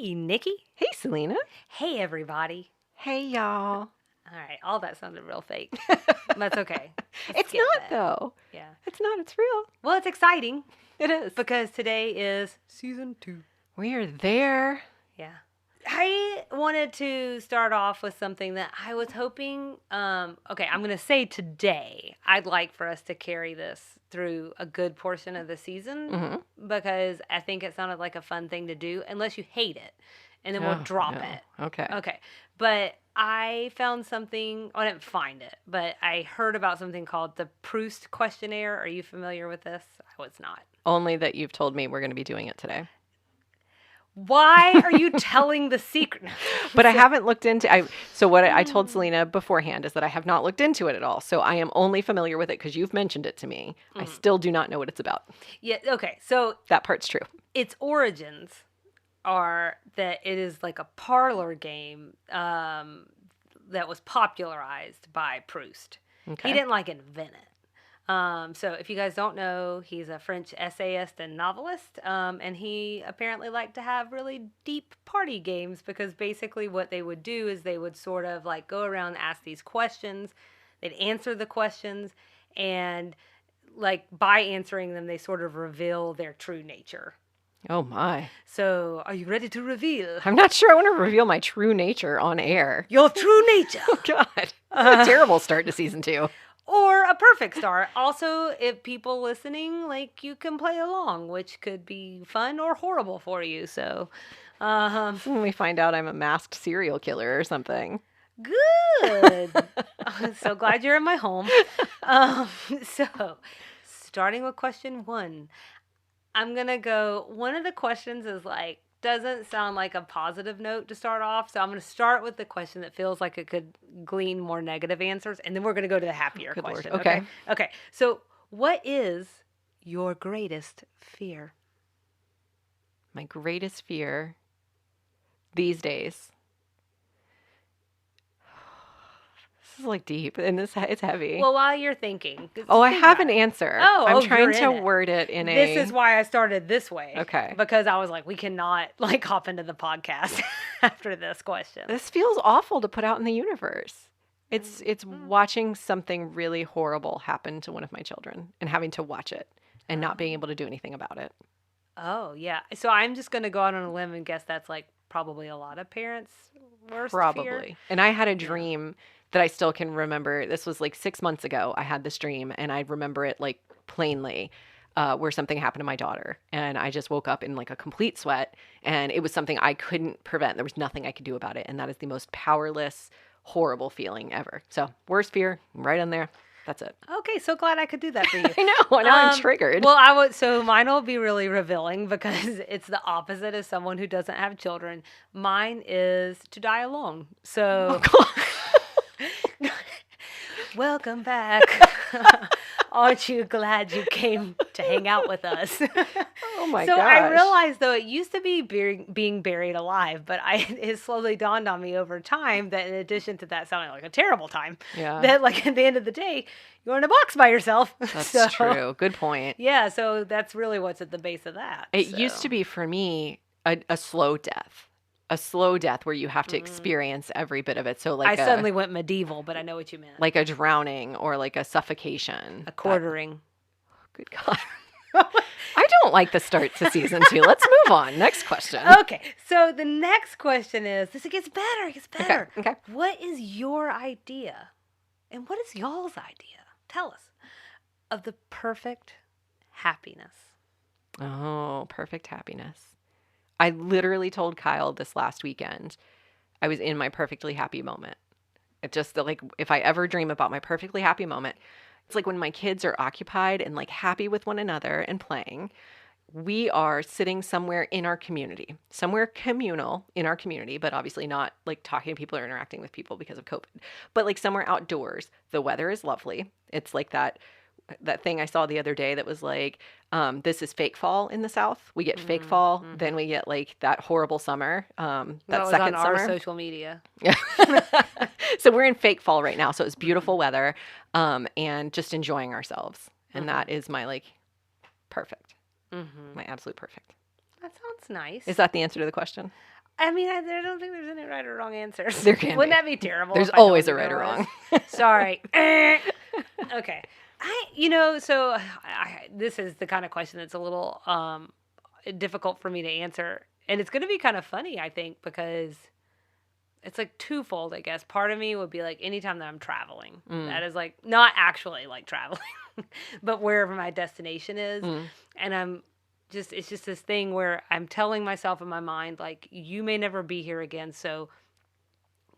Hey, Nikki. Hey, Selena. Hey, everybody. Hey, y'all. All right, all that sounded real fake. That's okay. Let's It's skip not, that. though. Yeah. It's not. It's real. Well, it's exciting It is. because today is season 2. We are there. Yeah. I wanted to start off with something that I was hoping, okay, I'm going to say today, I'd like for us to carry this through a good portion of the season because I think it sounded like a fun thing to do, unless you hate it, and then we'll drop it. Okay. Okay. But I found something, I didn't find it, but I heard about something called the Proust questionnaire. Are you familiar with this? I was not. Only that you've told me we're going to be doing it today. Why are you telling the secret? But I haven't looked into So what I told Selena beforehand is that I have not looked into it at all. So I am only familiar with it because you've mentioned it to me. I still do not know what it's about. Yeah, okay. So That part's true. its origins are that it is like a parlor game that was popularized by Proust. Okay. He didn't invent it. So if you guys don't know, he's a French essayist and novelist, and he apparently liked to have really deep party games because basically what they would do is they would sort of go around and ask these questions. They'd answer the questions, and by answering them, they sort of reveal their true nature. Oh, my. So are you ready to reveal? I'm not sure I want to reveal my true nature on air. Your true nature. Oh, God. That's a terrible start to season 2. Or a perfect start. Also, if people listening, you can play along, which could be fun or horrible for you. So, When we find out I'm a masked serial killer or something. good. I'm so glad you're in my home. So, starting with question 1, I'm going to go, one of the questions is doesn't sound like a positive note to start off. So I'm going to start with the question that feels like it could glean more negative answers. And then we're going to go to the happier question. Lord. Okay. Okay. So what is your greatest fear? My greatest fear these days. This is deep and it's heavy. Well, while you're thinking. I have an answer. I'm trying to you're in word it in This is why I started this way. Okay. Because I was we cannot hop into the podcast after this question. This feels awful to put out in the universe. It's watching something really horrible happen to one of my children and having to watch it and not being able to do anything about it. Oh, yeah. So I'm just going to go out on a limb and guess that's probably a lot of parents' worst Probably. fear. And I had a dream that I still can remember. This was 6 months ago. I had this dream and I remember it plainly where something happened to my daughter. And I just woke up in a complete sweat and it was something I couldn't prevent. There was nothing I could do about it. And that is the most powerless, horrible feeling ever. So worst fear, right in there. That's it. Okay, so glad I could do that for you. I know. Now I'm triggered. Well, so mine will be really revealing because it's the opposite of someone who doesn't have children. Mine is to die alone. So, welcome back. Aren't you glad you came to hang out with us? Oh my gosh. So gosh. I realized, though, it used to be being buried alive, but it slowly dawned on me over time that in addition to that sounding like a terrible time, that at the end of the day, you're in a box by yourself. That's true. Good point. Yeah, so that's really what's at the base of that. It used to be for me a slow death. A slow death where you have to experience every bit of it. So I suddenly went medieval, but I know what you meant. Like a drowning or a suffocation. A quartering. Good God. I don't like the start to season 2. Let's move on. Next question. Okay. So the next question is, it gets better. It gets better. Okay. What is your idea? And what is y'all's idea? Tell us. Of the perfect happiness. Oh, perfect happiness. I literally told Kyle this last weekend, I was in my perfectly happy moment. It just if I ever dream about my perfectly happy moment, it's when my kids are occupied and happy with one another and playing. We are sitting somewhere in our community, somewhere communal in our community, but obviously not talking to people or interacting with people because of COVID, but somewhere outdoors. The weather is lovely. It's that thing I saw the other day that was this is fake fall in the South. We get fake fall, then we get that horrible summer. That was second on summer. our social media. Yeah. So we're in fake fall right now. So it's beautiful weather, and just enjoying ourselves. And that is my perfect, my absolute perfect. That sounds nice. Is that the answer to the question? I mean, I don't think there's any right or wrong answers. There can Wouldn't be. that be terrible? There's If I told always you a right there or was? wrong. Sorry. Okay. This is the kind of question that's a little difficult for me to answer, and it's going to be kind of funny, I think, because it's like twofold, I guess. Part of me would be like anytime that I'm traveling, that is like not actually like traveling, but wherever my destination is, and it's just this thing where I'm telling myself in my mind like you may never be here again, so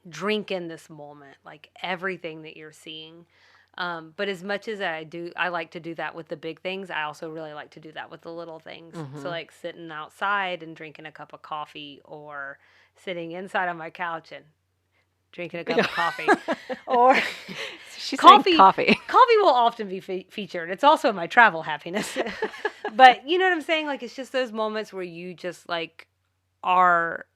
drink in this moment, like everything that you're seeing. But as much as I like to do that with the big things. I also really like to do that with the little things. So like sitting outside and drinking a cup of coffee, or sitting inside on my couch and drinking a cup of coffee, or She's saying coffee. coffee. Coffee will often be featured. It's also my travel happiness. But you know what I'm saying? Like it's just those moments where you just like are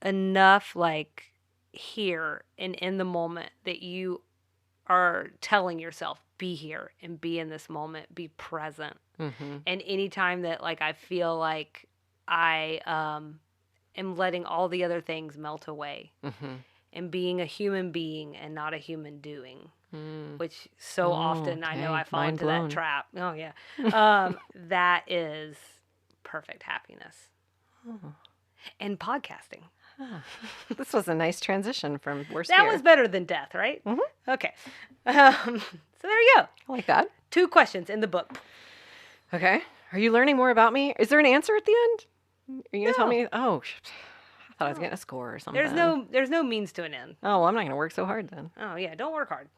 enough like here and in the moment that you are telling yourself be here and be in this moment, be present. And anytime that like I feel like I am letting all the other things melt away and being a human being and not a human doing, which so often I know I fall Mind into blown. that trap. Oh yeah. That is perfect happiness. And podcasting. This was a nice transition from worst That fear. was better than death, right? Okay. So there you go. I like that. 2 questions in the book. Okay. Are you learning more about me? Is there an answer at the end? Are you going to tell No. me? Oh, I thought I was getting a score or something. There's no means to an end. Oh, well, I'm not going to work so hard then. Oh yeah, don't work hard.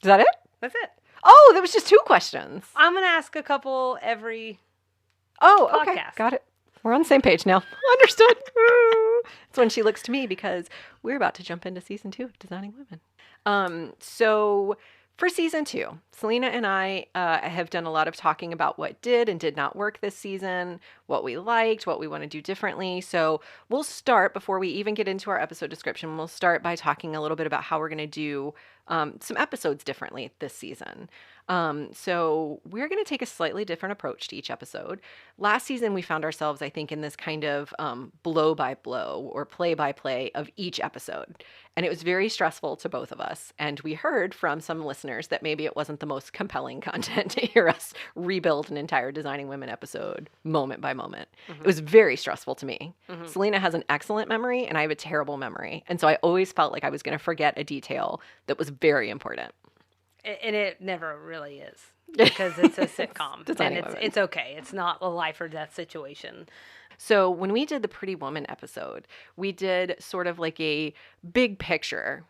Is that it? That's it. Oh, that was just 2 questions. I'm gonna ask a couple every. Oh, okay. Podcast. Got it. We're on the same page now. Understood. It's when she looks to me because we're about to jump into season 2 of Designing Women. So for season 2, Selena and I have done a lot of talking about what did and did not work this season, what we liked, what we want to do differently. So we'll start, before we even get into our episode description, we'll start by talking a little bit about how we're going to do some episodes differently this season. So we're going to take a slightly different approach to each episode. Last season, we found ourselves, I think, in this kind of blow by blow or play by play of each episode. And it was very stressful to both of us. And we heard from some listeners that maybe it wasn't the most compelling content to hear us rebuild an entire Designing Women episode moment by moment. It was very stressful to me. Selena has an excellent memory and I have a terrible memory. And so I always felt like I was going to forget a detail that was very important. And it never really is, because it's a sitcom Designing and Women. it's okay. It's not a life or death situation. So when we did the Pretty Woman episode, we did sort of like a big picture.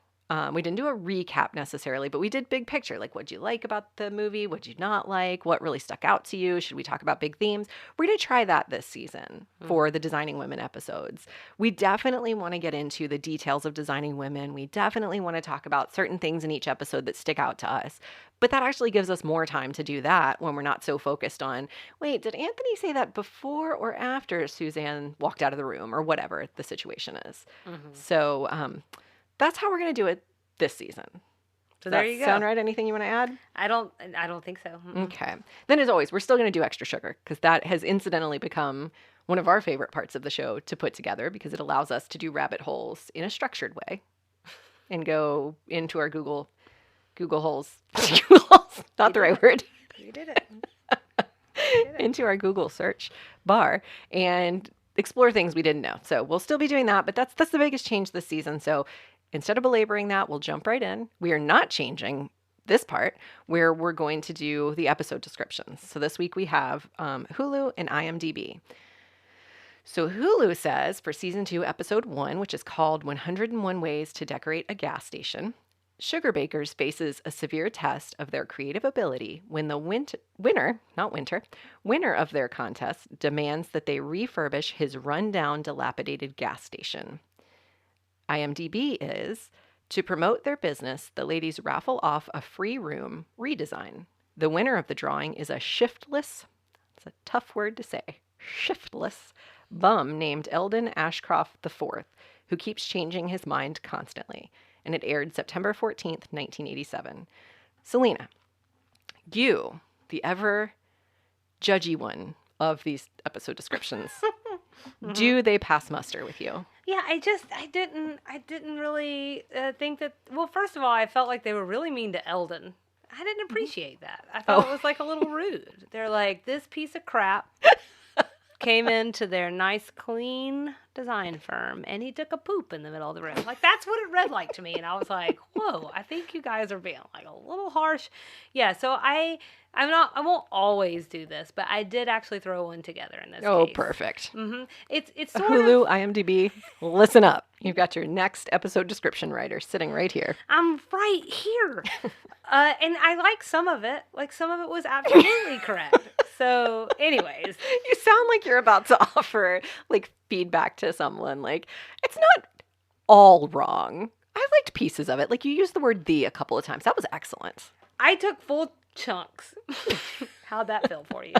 We didn't do a recap necessarily, but we did big picture. Like, what'd you like about the movie? What'd you not like? What really stuck out to you? Should we talk about big themes? We're going to try that this season for the Designing Women episodes. We definitely want to get into the details of Designing Women. We definitely want to talk about certain things in each episode that stick out to us. But that actually gives us more time to do that when we're not so focused on, wait, did Anthony say that before or after Suzanne walked out of the room, or whatever the situation is? So that's how we're going to do it this season. So Does there that you go. sound right? Anything you want to add? I don't think so. Okay. Then, as always, we're still going to do extra sugar because that has incidentally become one of our favorite parts of the show to put together, because it allows us to do rabbit holes in a structured way and go into our Google holes. Google holes, not the right word. You did it. Into our Google search bar and explore things we didn't know. So we'll still be doing that, but that's the biggest change this season. So instead of belaboring that, we'll jump right in. We are not changing this part where we're going to do the episode descriptions. So this week we have Hulu and IMDb. So Hulu says for season 2, episode 1, which is called 101 Ways to Decorate a Gas Station, Sugar Bakers faces a severe test of their creative ability when the winner of their contest demands that they refurbish his rundown, dilapidated gas station. IMDb is, to promote their business, the ladies raffle off a free room redesign. The winner of the drawing is a shiftless, it's a tough word to say, shiftless bum named Eldon Ashcroft IV, who keeps changing his mind constantly. And it aired September 14th, 1987. Selena, you, the ever judgy one of these episode descriptions, Do they pass muster with you? Yeah, I didn't really think that. Well, first of all, I felt like they were really mean to Eldon. I didn't appreciate that. I thought it Oh, was like a little rude. They're like, this piece of crap came into their nice, clean design firm, and he took a poop in the middle of the room. Like that's what it read like to me, and I was like, "Whoa, I think you guys are being like a little harsh." Yeah, so I'm not. I won't always do this, but I did actually throw one together in this oh, case. perfect. It's sort of. Hulu, IMDb, listen up. You've got your next episode description writer sitting right here. I'm right here. And I like some of it. Like some of it was absolutely correct. So, anyways, You sound like you're about to offer like feedback to someone. Like, it's not all wrong. I liked pieces of it. Like, you used the word "the" a couple of times. That was excellent. I took full chunks. How'd that feel for you?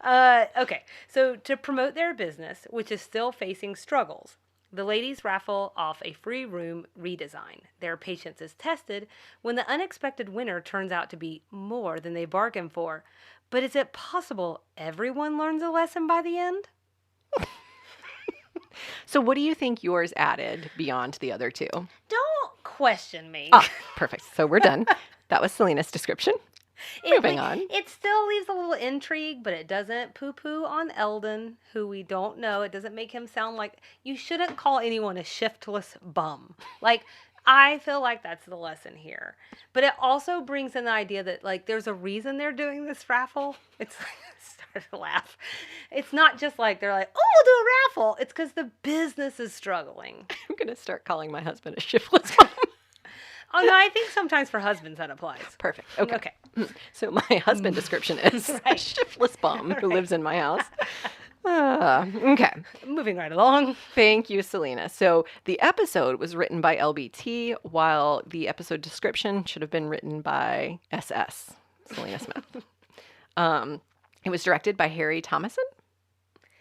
Okay, so to promote their business, which is still facing struggles, the ladies raffle off a free room redesign. Their patience is tested when the unexpected winner turns out to be more than they bargained for. But is it possible everyone learns a lesson by the end? So, what do you think yours added beyond the other two? Don't question me. Ah, perfect. So, we're done. That was Selena's description. Moving It, on. it still leaves a little intrigue, but it doesn't poo-poo on Eldon, who we don't know. It doesn't make him sound like you shouldn't call anyone a shiftless bum. Like, I feel like that's the lesson here. But it also brings in the idea that, like, there's a reason they're doing this raffle. It's like, I started to laugh. It's not just like they're like, oh, we'll do a raffle. It's because the business is struggling. I'm going to start calling my husband a shiftless mom. Oh, no, I think sometimes for husbands that applies. Perfect. Okay. Okay. So, my husband description is a Right. shiftless bum who lives in my house. Okay. Moving right along. Thank you, Selena. So the episode was written by LBT, while the episode description should have been written by SS, Selena Smith. It was directed by Harry Thomason.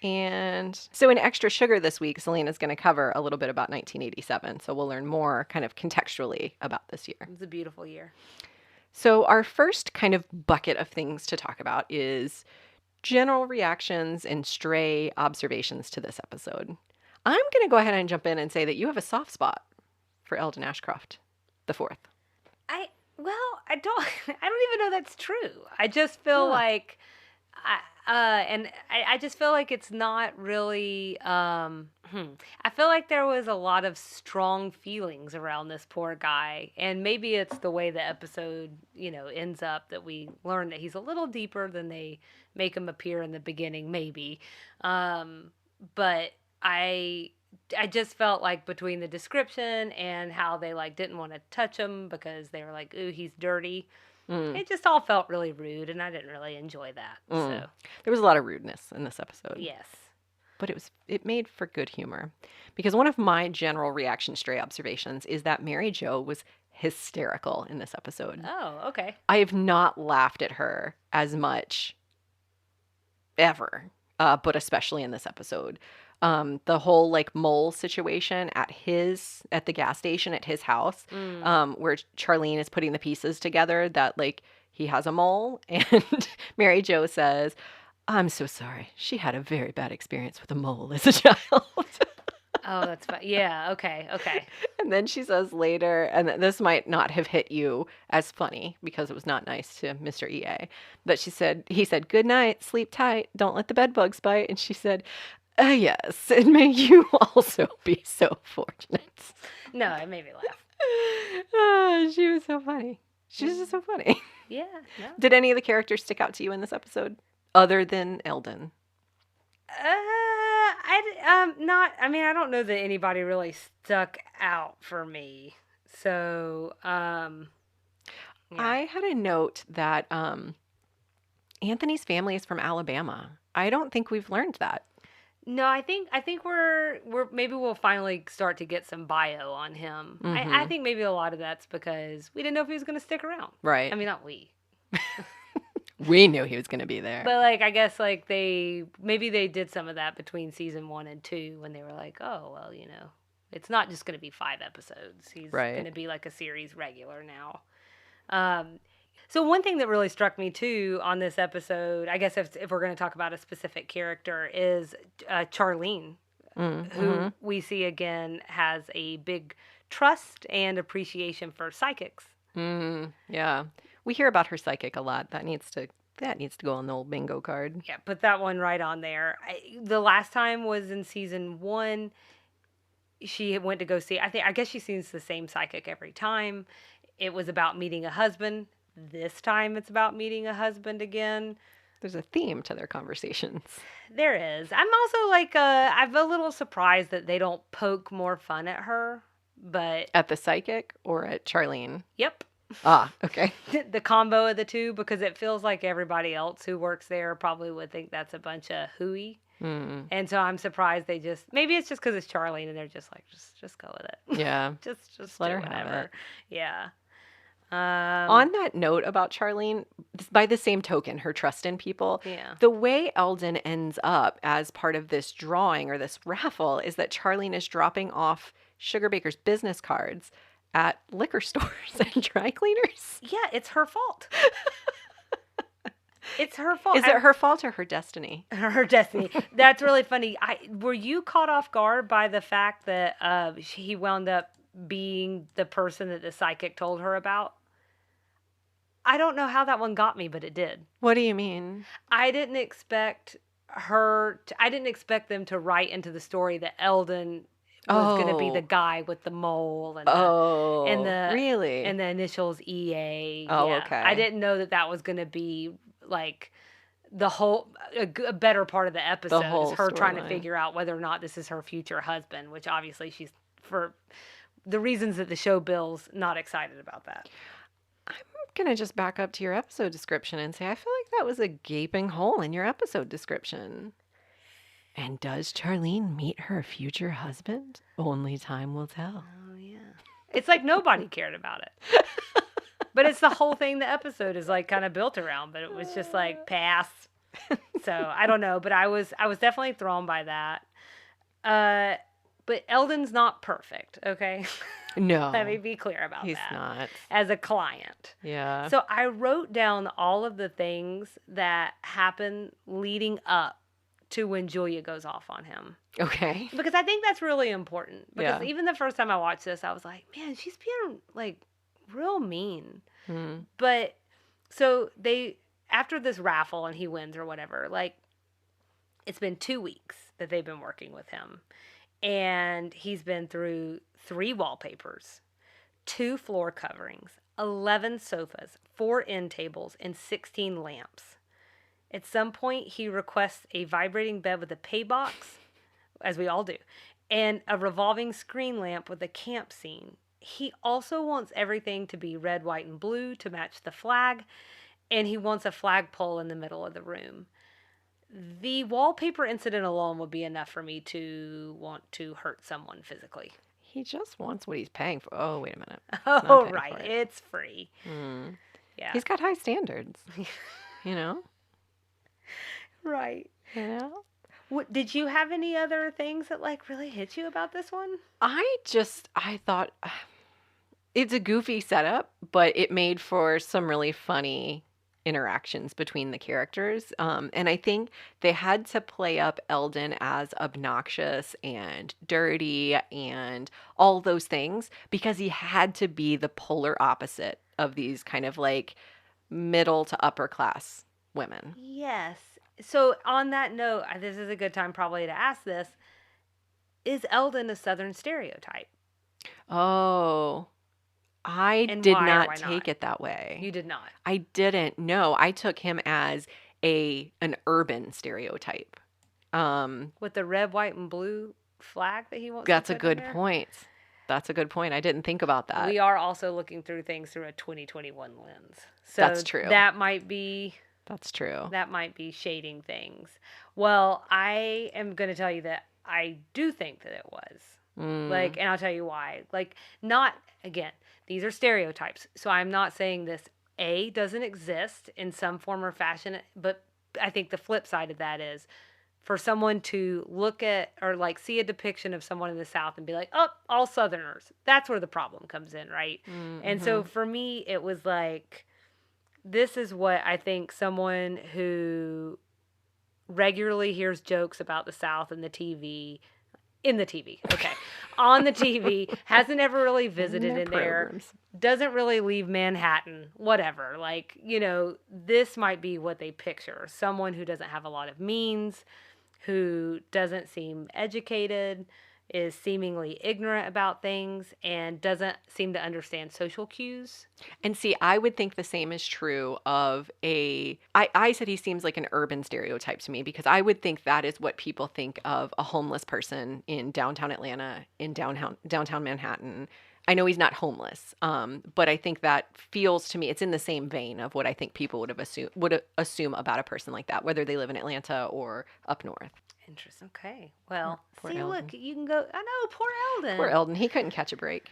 And so in Extra Sugar this week, Selena's going to cover a little bit about 1987. So we'll learn more kind of contextually about this year. It was a beautiful year. So our first kind of bucket of things to talk about is general reactions and stray observations to this episode. I'm going to go ahead and jump in and say that you have a soft spot for Eldon Ashcroft, the fourth. I don't even know that's true. I just feel like I just feel like it's not really I feel like there was a lot of strong feelings around this poor guy, and maybe it's the way the episode, ends up that we learn that he's a little deeper than they make him appear in the beginning, maybe. But I just felt like between the description and how they like didn't want to touch him because they were like, ooh, he's dirty. It just all felt really rude, and I didn't really enjoy that. So There was a lot of rudeness in this episode. yes. But it made for good humor. Because one of my general reaction stray observations is that Mary Jo was hysterical in this episode. Oh, okay. I have not laughed at her as much ever, but especially in this episode. The whole like mole situation at the gas station at his house, where Charlene is putting the pieces together that like he has a mole, and Mary Jo says, "I'm so sorry. She had a very bad experience with a mole as a child." Oh, that's fine. Yeah, okay. And then she says later, and this might not have hit you as funny because it was not nice to Mr. EA, but he said, "Good night, sleep tight, don't let the bed bugs bite." And she said, "Yes, and may you also be so fortunate." No, it made me laugh. She was so funny. She was just so funny. Yeah, no. Did any of the characters stick out to you in this episode other than Eldon? I don't know that anybody really stuck out for me. So, yeah. I had a note that Anthony's family is from Alabama. I don't think we've learned that. No, I think we're maybe we'll finally start to get some bio on him. I think maybe a lot of that's because we didn't know if he was going to stick around. Right. I mean, not we. We knew he was going to be there. But like, I guess like maybe they did some of that between season 1 and 2 when they were like, oh well, it's not just going to be 5 episodes. He's Right. going to be like a series regular now. So one thing that really struck me too on this episode, I guess if we're going to talk about a specific character, is Charlene, Mm-hmm. who we see again has a big trust and appreciation for psychics. Yeah. We hear about her psychic a lot. That needs to go on the old bingo card. Yeah, put that one right on there. The last time was in season 1. She went to go see. I guess she sees the same psychic every time. It was about meeting a husband. This time it's about meeting a husband again. There's a theme to their conversations. There is. I'm also like, I'm a little surprised that they don't poke more fun at her. But At the psychic or at Charlene? yep, Ah, okay. the combo of the two, because it feels like everybody else who works there probably would think that's a bunch of hooey. Mm, And so I'm surprised they just, maybe it's just because it's Charlene and they're just like, just go with it. yeah. just let do her have whatever. it. Yeah. On that note about Charlene, by the same token, her trust in people, Yeah. the way Eldon ends up as part of this drawing or this raffle is that Charlene is dropping off Sugar Baker's business cards at liquor stores and dry cleaners. Yeah, it's her fault. It's her fault. Is it her fault or her destiny? Her destiny. That's really funny. Were you caught off guard by the fact that he wound up being the person that the psychic told her about? I don't know how that one got me, but it did. What do you mean? I didn't expect I didn't expect them to write into the story that Eldon was going to be the Oh, guy with the mole and oh, the really? and the initials EA. Oh, Yeah. I okay. didn't know that that was going to be like the whole a better part of the episode whole is her trying to storyline. figure out whether or not this is her future husband, which obviously she's, for the reasons that the show bills, not excited about that. I'm gonna just back up to your episode description and say I feel like that was a gaping hole in your episode description. And does Charlene meet her future husband? Only time will tell. Oh yeah. It's like nobody cared about it. But it's the whole thing the episode is like kind of built around, but it was just like pass. So I don't know, but I was definitely thrown by that. But Eldon's not perfect, okay? No, Let me be clear about he's that. not. As a client. Yeah. So I wrote down all of the things that happen leading up to when Julia goes off on him. Okay. Because I think that's really important. Because Yeah. even the first time I watched this, I was like, man, she's being like real mean. Hmm. But so after this raffle and he wins or whatever, like it's been 2 weeks that they've been working with him. And he's been through 3 wallpapers, 2 floor coverings, 11 sofas, 4 end tables, and 16 lamps. At some point, he requests a vibrating bed with a pay box, as we all do, and a revolving screen lamp with a camp scene. He also wants everything to be red, white, and blue to match the flag, and he wants a flagpole in the middle of the room. The wallpaper incident alone would be enough for me to want to hurt someone physically. He just wants what he's paying for. Oh, wait a minute. Oh, paying right. for it. It's free. Hmm. Yeah. He's got high standards. You know? right. You know? Did you have any other things that like really hit you about this one? I thought it's a goofy setup, but it made for some really funny interactions between the characters. And I think they had to play up Eldon as obnoxious and dirty and all those things because he had to be the polar opposite of these kind of like middle to upper class women. Yes. So on that note, this is a good time probably to ask this. Is Eldon a Southern stereotype? Oh, I And did why or not why take not? it that way. You did not. I didn't. No, I took him as an urban stereotype. With the red, white, and blue flag that he wants That's to a put in good there? point. That's a good point. I didn't think about that. We are also looking through things through a 2021 lens. So That's true. that might be shading things. Well, I am going to tell you that I do think that it was. Mm, And I'll tell you why. Not, again, these are stereotypes. So I'm not saying this A doesn't exist in some form or fashion, but I think the flip side of that is for someone to look at or see a depiction of someone in the South and be like, oh, all Southerners. That's where the problem comes in, right? And so mhm. for me, it was like, this is what I think someone who regularly hears jokes about the South in the TV, okay, on the TV, hasn't ever really In visited their in there, programs. doesn't really leave Manhattan, whatever. Like, this might be what they picture. Someone who doesn't have a lot of means, who doesn't seem educated, is seemingly ignorant about things, and doesn't seem to understand social cues. And see, I would think the same is true of I said he seems like an urban stereotype to me because I would think that is what people think of a homeless person in downtown Atlanta, in downtown Manhattan. I know he's not homeless, but I think that feels to me it's in the same vein of what I think people would assume about a person like that, whether they live in Atlanta or up north. Interesting. Okay. Well, Poor see, Eldon. look, you can go. I know, poor Eldon. Poor Eldon, he couldn't catch a break.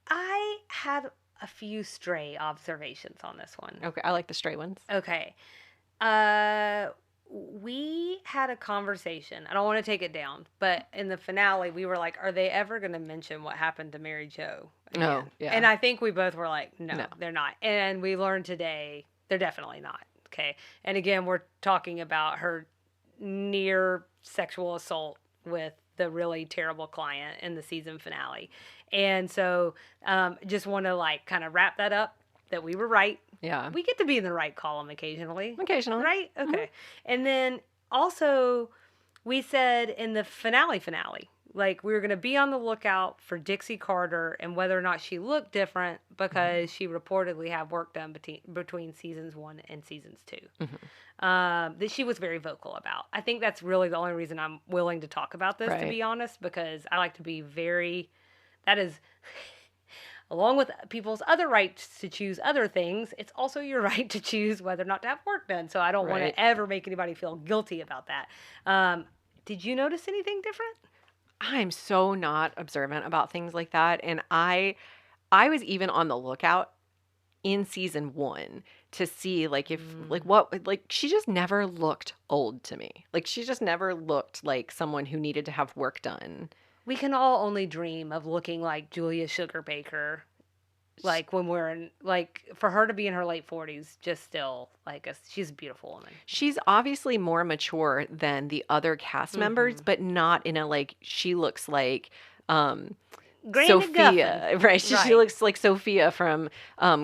I had a few stray observations on this one. Okay, I like the stray ones. Okay. We had a conversation. I don't want to take it down, but in the finale, we were like, are they ever going to mention what happened to Mary Jo again? Oh, yeah. And I think we both were like, no, No. they're not. And we learned today they're definitely not. Okay. And again, we're talking about her near sexual assault with the really terrible client in the season finale. And so just want to like kind of wrap that up that we were right. Yeah. We get to be in the right column occasionally. Occasionally. Right? Okay. Mhm. And then also we said in the finale, like we were going to be on the lookout for Dixie Carter and whether or not she looked different because she reportedly had work done between seasons 1 and seasons 2. That she was very vocal about. I think that's really the only reason I'm willing to talk about this, to Right. be honest, because I like to be that is, along with people's other rights to choose other things, it's also your right to choose whether or not to have work done. So I don't want Right. to ever make anybody feel guilty about that. Did you notice anything different? I'm so not observant about things like that. And I was even on the lookout in season 1 to see like if like what like she just never looked old to me. Like she just never looked like someone who needed to have work done. We can all only dream of looking like Julia Sugarbaker, like when we're in, like for her to be in her late 40s, just still like she's a beautiful woman. She's obviously more mature than the other cast members, but not in a like she looks like Granny Sophia, Guffin. right? She Right. looks like Sophia from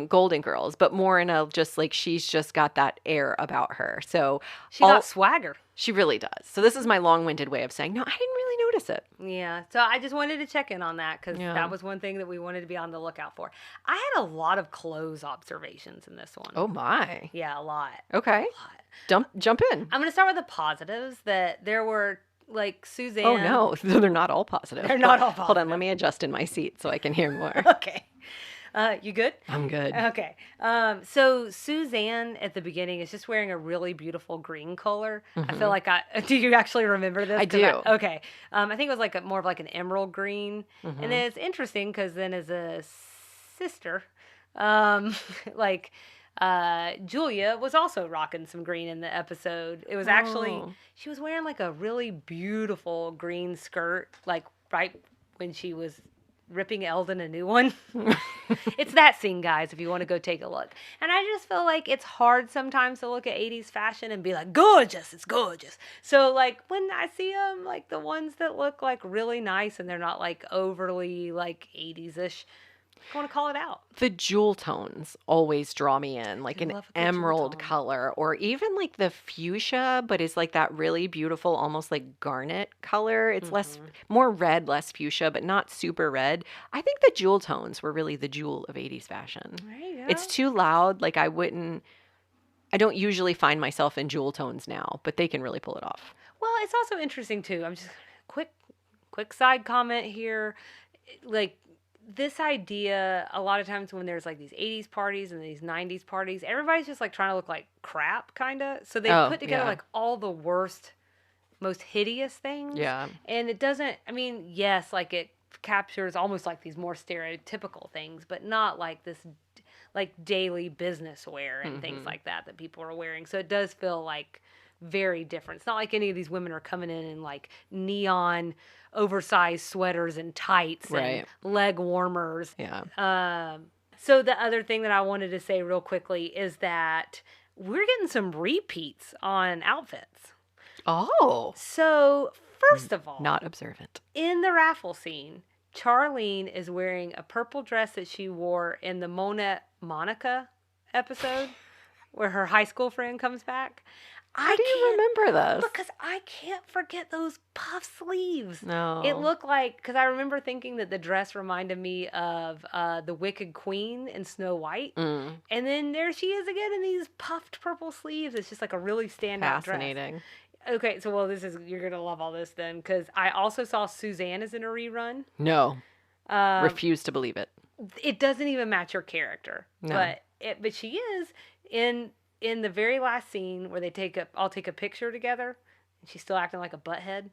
Golden Girls, but more in a just like she's just got that air about her. So She got swagger. she really does. So this is my long-winded way of saying no. I didn't really notice it. Yeah, so I just wanted to check in on that because Yeah. that was one thing that we wanted to be on the lookout for. I had a lot of clothes observations in this one. Oh my. Yeah, a lot. Okay. Jump in. I'm going to start with the positives that there were, like Suzanne. Oh no, they're not all positive. They're not all Hold on, positive. let me adjust in my seat so I can hear more. Okay. You good? I'm good. Okay. So Suzanne at the beginning is just wearing a really beautiful green color. I feel like do you actually remember this? I 'Cause do. Okay. I think it was like more of like an emerald green. And then it's interesting because then as a sister, like, Julia was also rocking some green in the episode. It was actually, Oh. she was wearing like a really beautiful green skirt, like right when she was ripping Eldon a new one. It's that scene, guys, if you want to go take a look. And I just feel like it's hard sometimes to look at 80s fashion and be like, gorgeous, it's gorgeous. So, like, when I see them, like, the ones that look, like, really nice and they're not, like, overly, like, 80s-ish, I want to call it out. The jewel tones always draw me in, like I an love a good jewel emerald tone. color, or even like the fuchsia, but is like that really beautiful, almost like garnet color. It's more red, less fuchsia, but not super red. I think the jewel tones were really the jewel of 80s fashion. There you go. It's too loud. Like I don't usually find myself in jewel tones now, but they can really pull it off. Well, it's also interesting, too. I'm just, quick side comment here. Like, this idea, a lot of times when there's like these 80s parties and these 90s parties, everybody's just like trying to look like crap, kind of. So they Oh, put together yeah. like all the worst, most hideous things. Yeah. And it doesn't, I mean, yes, like it captures almost like these more stereotypical things, but not like this like daily business wear and things like that people are wearing. So it does feel like very different. It's not like any of these women are coming in like neon oversized sweaters and tights Right. and leg warmers. Yeah. So the other thing that I wanted to say real quickly is that we're getting some repeats on outfits. Oh. So, first of all, Not observant. in the raffle scene, Charlene is wearing a purple dress that she wore in the Monica episode where her high school friend comes back. How do you remember this? Because I can't forget those puff sleeves. No. It looked like, because I remember thinking that the dress reminded me of the Wicked Queen in Snow White. And then there she is again in these puffed purple sleeves. It's just like a really standout dress. Fascinating. Okay, so you're going to love all this then, because I also saw Suzanne is in a rerun. No. Refuse to believe it. It doesn't even match her character. No. But she is in the very last scene where I'll take a picture together, and she's still acting like a butthead.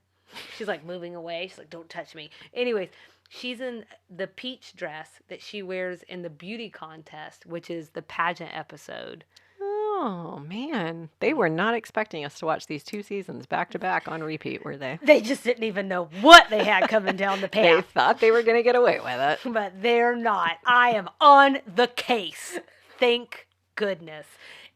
She's like moving away. She's like, don't touch me. Anyways, she's in the peach dress that she wears in the beauty contest, which is the pageant episode. Oh, man. They were not expecting us to watch these 2 seasons back to back on repeat, were they? They just didn't even know what they had coming down the path. They thought they were going to get away with it. But they're not. I am on the case. Thank goodness.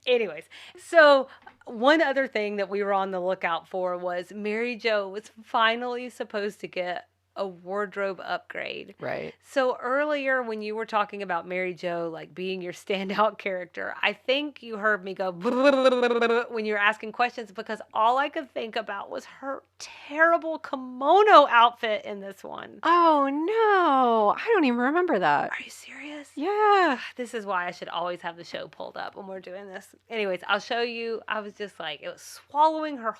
Anyways, so one other thing that we were on the lookout for was Mary Jo was finally supposed to get a wardrobe upgrade. Right. So earlier when you were talking about Mary Jo like being your standout character, I think you heard me go when you were asking questions because all I could think about was her terrible kimono outfit in this one. Oh, no. I don't even remember that. Are you serious? Yeah. This is why I should always have the show pulled up when we're doing this. Anyways, I'll show you. I was just like, it was swallowing her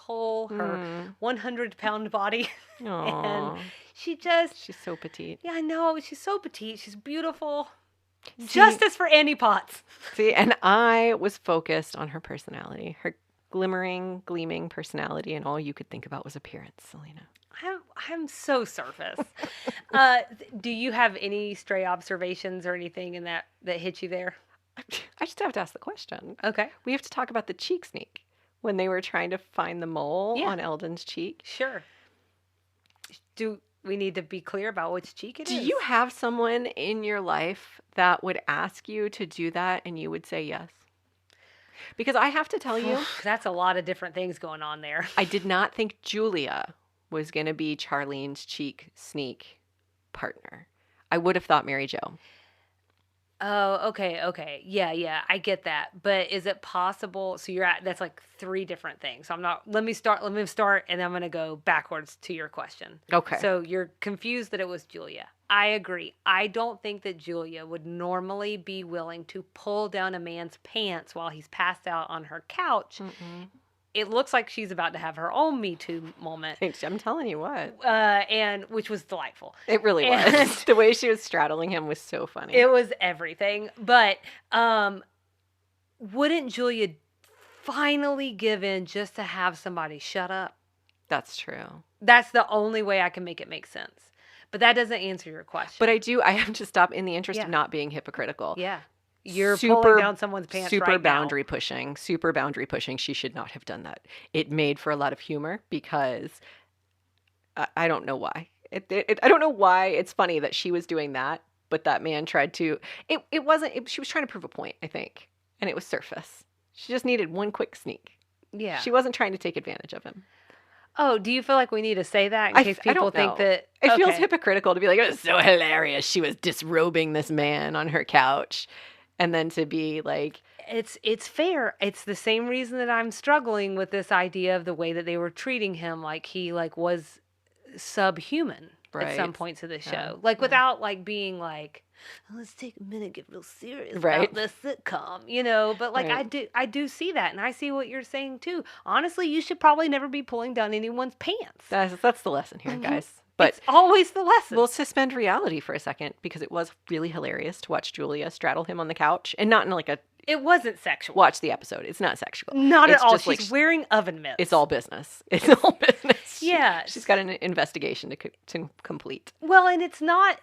100-pound body. And she's so petite. Yeah, I know. She's so petite. She's beautiful. Justice for Annie Potts. See, and I was focused on her personality, her gleaming personality, and all you could think about was appearance, Selena. I'm so surface. Do you have any stray observations or anything in that hit you there? I just have to ask the question. Okay. We have to talk about the cheek sneak when they were trying to find the mole on Eldon's cheek. Sure. Do we need to be clear about which cheek it is? Do you have someone in your life that would ask you to do that and you would say yes? Because I have to tell you, that's a lot of different things going on there. I did not think Julia was going to be Charlene's cheek sneak partner. I would have thought Mary Jo. Oh, okay. Yeah, I get that. But is it possible? So that's like 3 different things. So let me start, and then I'm going to go backwards to your question. Okay. So you're confused that it was Julia. I agree. I don't think that Julia would normally be willing to pull down a man's pants while he's passed out on her couch. Mm-mm. It looks like she's about to have her own Me Too moment. I'm telling you what. And which was delightful. It really was. The way she was straddling him was so funny. It was everything. But wouldn't Julia finally give in just to have somebody shut up? That's true. That's the only way I can make it make sense. But that doesn't answer your question. But I have to stop in the interest of not being hypocritical. Yeah. You're pulling down someone's pants right now. Super boundary pushing. She should not have done that. It made for a lot of humor because I don't know why. I don't know why it's funny that she was doing that, but that man tried to. She was trying to prove a point, I think, and it was surface. She just needed one quick sneak. Yeah. She wasn't trying to take advantage of him. Oh, do you feel like we need to say that in case people think that... It feels hypocritical to be like, it was so hilarious. She was disrobing this man on her couch. And then to be like... It's fair. It's the same reason that I'm struggling with this idea of the way that they were treating him. Like he was subhuman at some points of the show. Without being like, let's take a minute, get real serious about this sitcom, But I do see that, and I see what you're saying too. Honestly, you should probably never be pulling down anyone's pants. That's the lesson here, guys. But it's always the lesson. We'll suspend reality for a second because it was really hilarious to watch Julia straddle him on the couch, and not in It wasn't sexual. Watch the episode. It's not sexual. Not at all. She's wearing oven mitts. It's all business. It's all business. Yeah. She's got an investigation to complete. Well, and it's not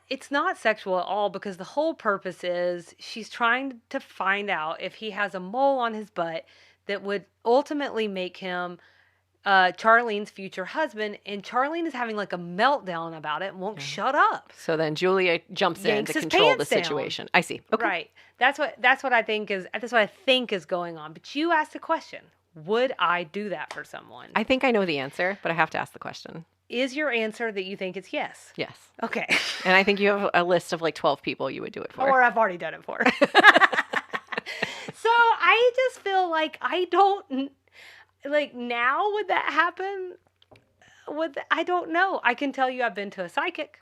sexual at all because the whole purpose is she's trying to find out if he has a mole on his butt that would ultimately make him Charlene's future husband, and Charlene is having like a meltdown about it and won't Yeah. shut up. So then Julia jumps in Yanks to his control the pants down. situation. I see. Okay. Right. That's what I think is going on. But you asked a question. Would I do that for someone? I think I know the answer, but I have to ask the question. Is your answer that you think it's yes? Yes. Okay. And I think you have a list of like 12 people you would do it for. Or I've already done it for. So I just feel like I don't like now would that happen? I don't know. I can tell you I've been to a psychic.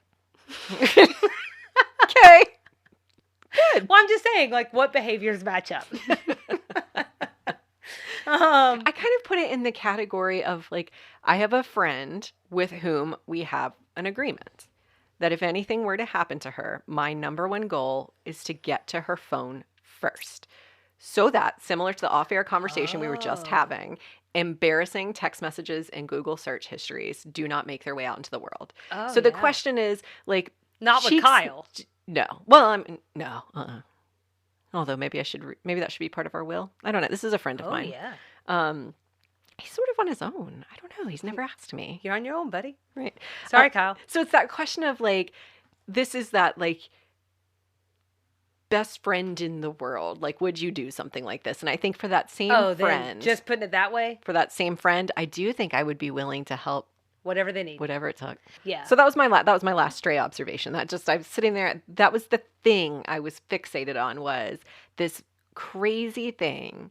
Okay. Good. Well, I'm just saying, like, what behaviors match up? I kind of put it in the category of like, I have a friend with whom we have an agreement that if anything were to happen to her, my number one goal is to get to her phone first. So that, similar to the off-air conversation we were just having, embarrassing text messages and Google search histories do not make their way out into the world. Oh, So the yeah. question is, like, Not with cheeks- Kyle. No. Well, no. Although maybe I should. Maybe that should be part of our will. I don't know. This is a friend of Oh, mine. yeah. He's sort of on his own. I don't know. He's never asked me. You're on your own, buddy. Right. Sorry, Kyle. So it's that question of like, this is that like best friend in the world. Like, would you do something like this? And I think for that same Then friend, just putting it that way, for that same friend, I do think I would be willing to help whatever they need. whatever it took. Yeah. So that was my last stray observation. That just I was sitting there. That was the thing I was fixated on, was this crazy thing,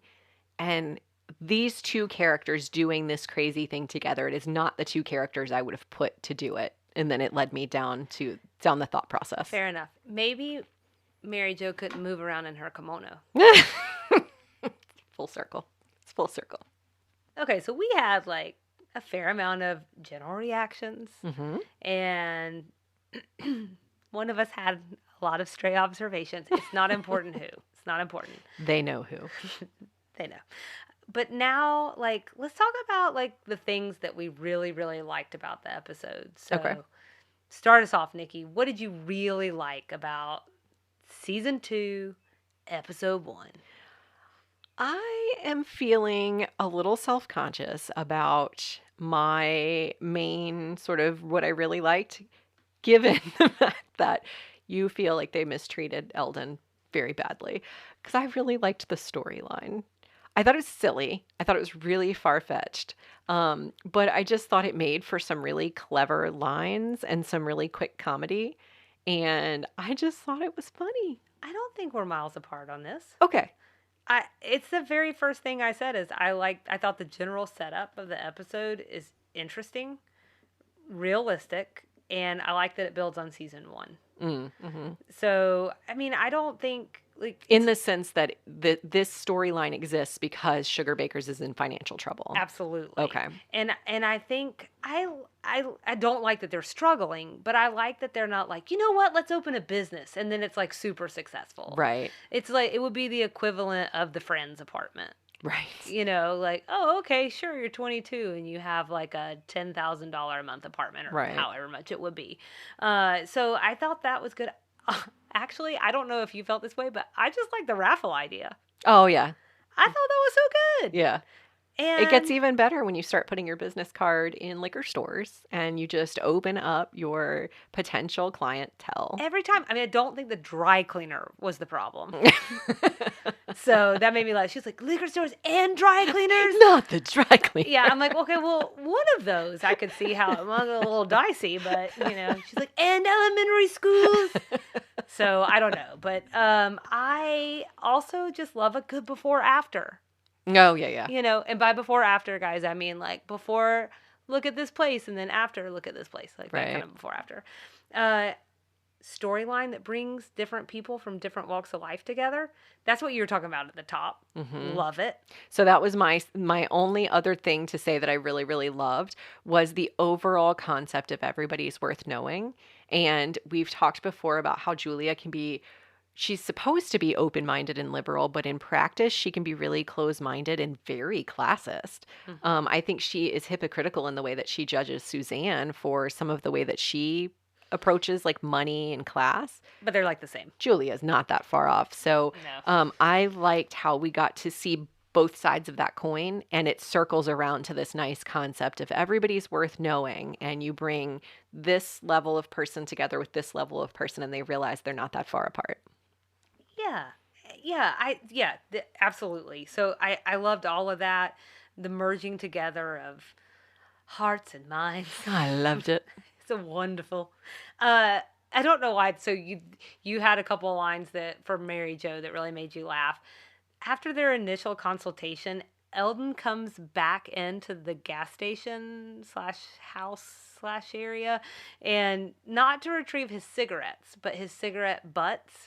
and these two characters doing this crazy thing together. It is not the two characters I would have put to do it, and then it led me down the thought process. Fair enough. Maybe Mary Jo couldn't move around in her kimono. Full circle. It's full circle. Okay, so we had like a fair amount of general reactions, Mm-hmm. and one of us had a lot of stray observations. It's not important who. It's not important. They know who. They know. But now, like, let's talk about like the things that we really, really liked about the episode. So, Okay. Start us off, Nikki. What did you really like about season 2, episode 1? I am feeling a little self-conscious about my main sort of what I really liked, given the fact that you feel like they mistreated Eldon very badly. Because I really liked the storyline. I thought it was silly. I thought it was really far-fetched. But I just thought it made for some really clever lines and some really quick comedy. And I just thought it was funny. I don't think we're miles apart on this. Okay. It's the very first thing I said is I thought the general setup of the episode is interesting, realistic, and I like that it builds on season 1. Mm-hmm. So, I mean, I don't think like In the sense that this storyline exists because Sugar Bakers is in financial trouble. absolutely. Okay. And I think I don't like that they're struggling, but I like that they're not like, you know what, let's open a business and then it's like super successful. Right. It's like it would be the equivalent of the Friends apartment. Right. You know, like, oh, okay, sure, you're 22 and you have like a $10,000 a month apartment or Right. however much it would be. So I thought that was good. Actually, I don't know if you felt this way, but I just like the raffle idea. Oh, yeah. I thought that was so good. Yeah. And It gets even better when you start putting your business card in liquor stores and you just open up your potential clientele. every time. I mean, I don't think the dry cleaner was the problem. So that made me laugh. She's like, liquor stores and dry cleaners? Not the dry cleaner. Yeah, I'm like, okay, well, one of those I could see how it was a little dicey, but, you know, she's like, and elementary schools. So I don't know. But I also just love a good before after. Oh, yeah, yeah. You know, and by before after, guys, I mean like before, look at this place, and then after, look at this place. Like that kind Right. of before after. Storyline that brings different people from different walks of life together. That's what you were talking about at the top. Mhm. Love it. So that was my only other thing to say that I really, really loved was the overall concept of everybody's worth knowing. And we've talked before about how Julia can be, she's supposed to be open-minded and liberal, but in practice, she can be really closed-minded and very classist. Mhm. I think she is hypocritical in the way that she judges Suzanne for some of the way that she approaches like money and class. But they're like the same. Julia's not that far off. So No. I liked how we got to see both sides of that coin, and it circles around to this nice concept of everybody's worth knowing, and you bring this level of person together with this level of person and they realize they're not that far apart. Yeah. Absolutely. So I loved all of that, the merging together of hearts and minds. I loved it. It's a wonderful. Uh, I don't know why. So you had a couple of lines that for Mary Jo that really made you laugh. After their initial consultation, Eldon comes back into the gas station slash house slash area, and not to retrieve his cigarettes, but his cigarette butts.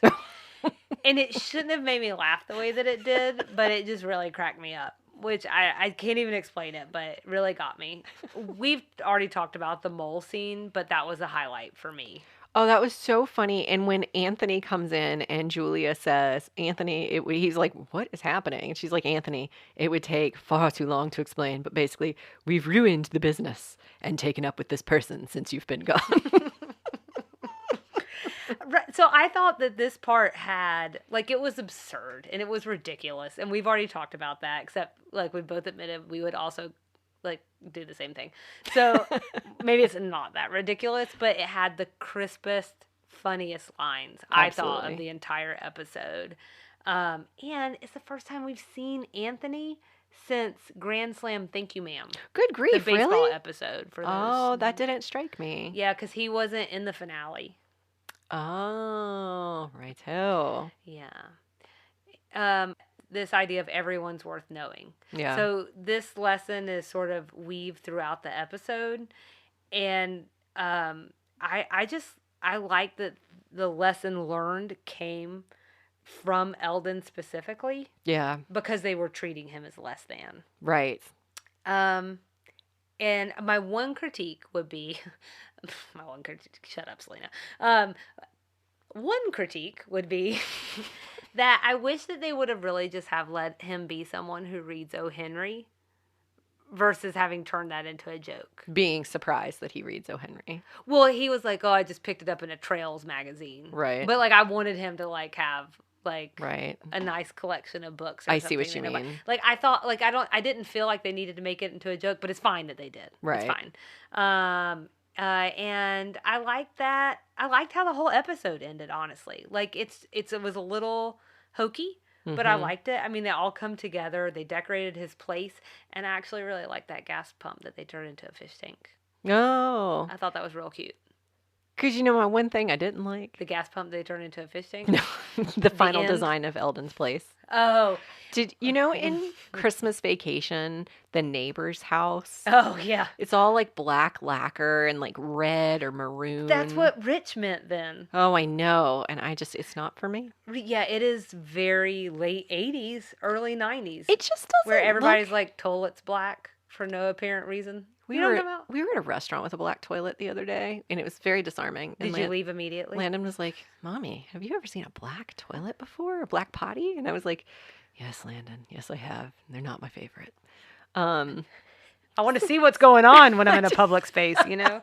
And it shouldn't have made me laugh the way that it did, but it just really cracked me up, which I can't even explain it, but it really got me. We've already talked about the mole scene, but that was a highlight for me. Oh, that was so funny. And when Anthony comes in and Julia says, Anthony, he's like, what is happening? And she's like, Anthony, it would take far too long to explain, but basically, we've ruined the business and taken up with this person since you've been gone. Right. So I thought that this part had, like, it was absurd and it was ridiculous. And we've already talked about that, except, like, we both admitted we would also, like, do the same thing. So maybe it's not that ridiculous, but it had the crispest, funniest lines, I thought, of the entire episode. And it's the first time we've seen Anthony since Grand Slam Thank You Ma'am. Good The grief, baseball really? episode for those. Oh, that didn't strike me. Yeah, because he wasn't in the finale. Oh, righto. Yeah. This idea of everyone's worth knowing. Yeah. So this lesson is sort of weaved throughout the episode, and I like that the lesson learned came from Eldon specifically Yeah, because they were treating him as less than. right. And my one critique would be, shut up, Selena. One critique would be that I wish that they would have really just have let him be someone who reads O. Henry versus having turned that into a joke. Being surprised that he reads O. Henry. Well, he was like, oh, I just picked it up in a Trails magazine. Right. But, like, I wanted him to, like, have, like, Right. a nice collection of books. Or I see what something you that nobody- mean. Like, I thought, like, I didn't feel like they needed to make it into a joke, but it's fine that they did. Right. It's fine. And I liked that. I liked how the whole episode ended, honestly. Like, it was a little hokey, but I liked it. I mean, they all come together. They decorated his place, and I actually really liked that gas pump that they turned into a fish tank. Oh. I thought that was real cute. Because you know my one thing I didn't like? The gas pump they turned into a fish tank? No. The final end? design of Eldon's place. Oh. Did you know in Christmas Vacation, the neighbor's house? Oh, yeah. It's all like black lacquer and like red or maroon. That's what rich meant then. Oh, I know. And it's not for me. Yeah, it is very late 80s, early 90s. It just doesn't where everybody's look... like toilets black for no apparent reason. We You know were, what I'm talking about? we were at a restaurant with a black toilet the other day, and it was very disarming. And Did you leave immediately? Landon was like, Mommy, have you ever seen a black toilet before? A black potty? And I was like, yes, Landon. Yes, I have. They're not my favorite. I want to see what's going on when I'm in a public space, you know?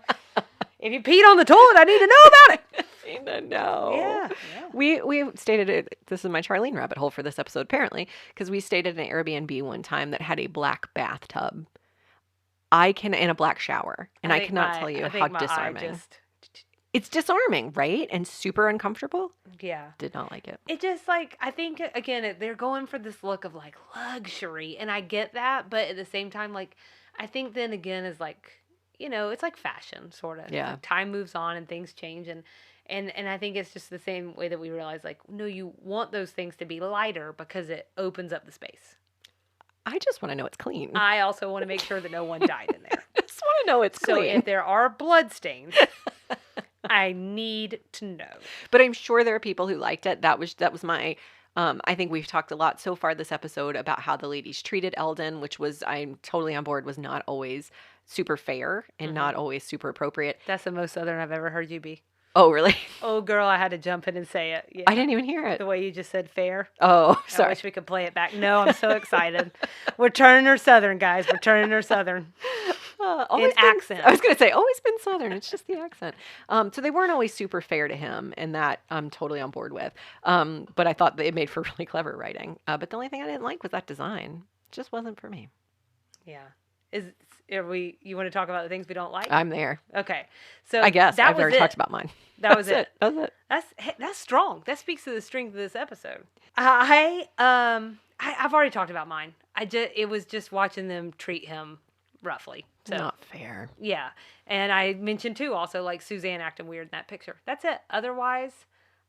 If you peed on the toilet, I need to know about it. I need to know. Yeah. We stayed at this is my Charlene rabbit hole for this episode, apparently, because we stayed at an Airbnb one time that had a black bathtub. In a black shower, and I cannot tell you how disarming. It's disarming, right? And super uncomfortable. Yeah. Did not like it. It just like, I think, again, they're going for this look of like luxury, and I get that, but at the same time, like, I think then again is like, you know, it's like fashion, sort of. Yeah. Like, time moves on and things change, and I think it's just the same way that we realize, like, no, you want those things to be lighter because it opens up the space. I just want to know it's clean. I also want to make sure that no one died in there. I just want to know it's clean. So if there are blood stains, I need to know. But I'm sure there are people who liked it. That was my I think we've talked a lot so far this episode about how the ladies treated Eldon, which was, I'm totally on board, was not always super fair and not always super appropriate. That's the most Southern I've ever heard you be. Oh, really? Oh, girl, I had to jump in and say it. Yeah. I didn't even hear it. The way you just said fair. Oh, I sorry. wish we could play it back. No, I'm so excited. We're turning her Southern, guys. We're turning her Southern. in Always been, accent. I was going to say, always been Southern. It's just the accent. So they weren't always super fair to him, and that I'm totally on board with. But I thought that it made for really clever writing. But the only thing I didn't like was that design. It just wasn't for me. Yeah. Is you want to talk about the things we don't like? I'm there. Okay. So I guess that I've was already it. talked about mine. That was it. That's it. That's strong. That speaks to the strength of this episode. I've already talked about mine. It was just watching them treat him roughly. So Not fair. yeah. And I mentioned too also like Suzanne acting weird in that picture. That's it. Otherwise,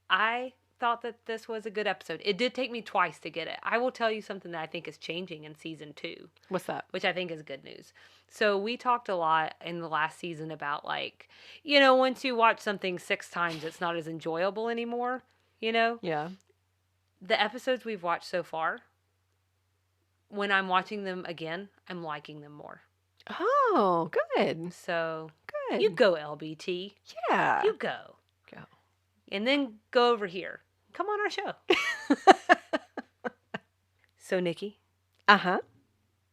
I thought that this was a good episode. It did take me twice to get it. I will tell you something that I think is changing in season 2. What's that? Which I think is good news. So we talked a lot in the last season about like, once you watch something 6 times, it's not as enjoyable anymore, Yeah. The episodes we've watched so far, when I'm watching them again, I'm liking them more. Oh, good. So Good. you go, LBT. Yeah. You go. Go. And then go over here. Come on our show. So, Nikki, Uh-huh.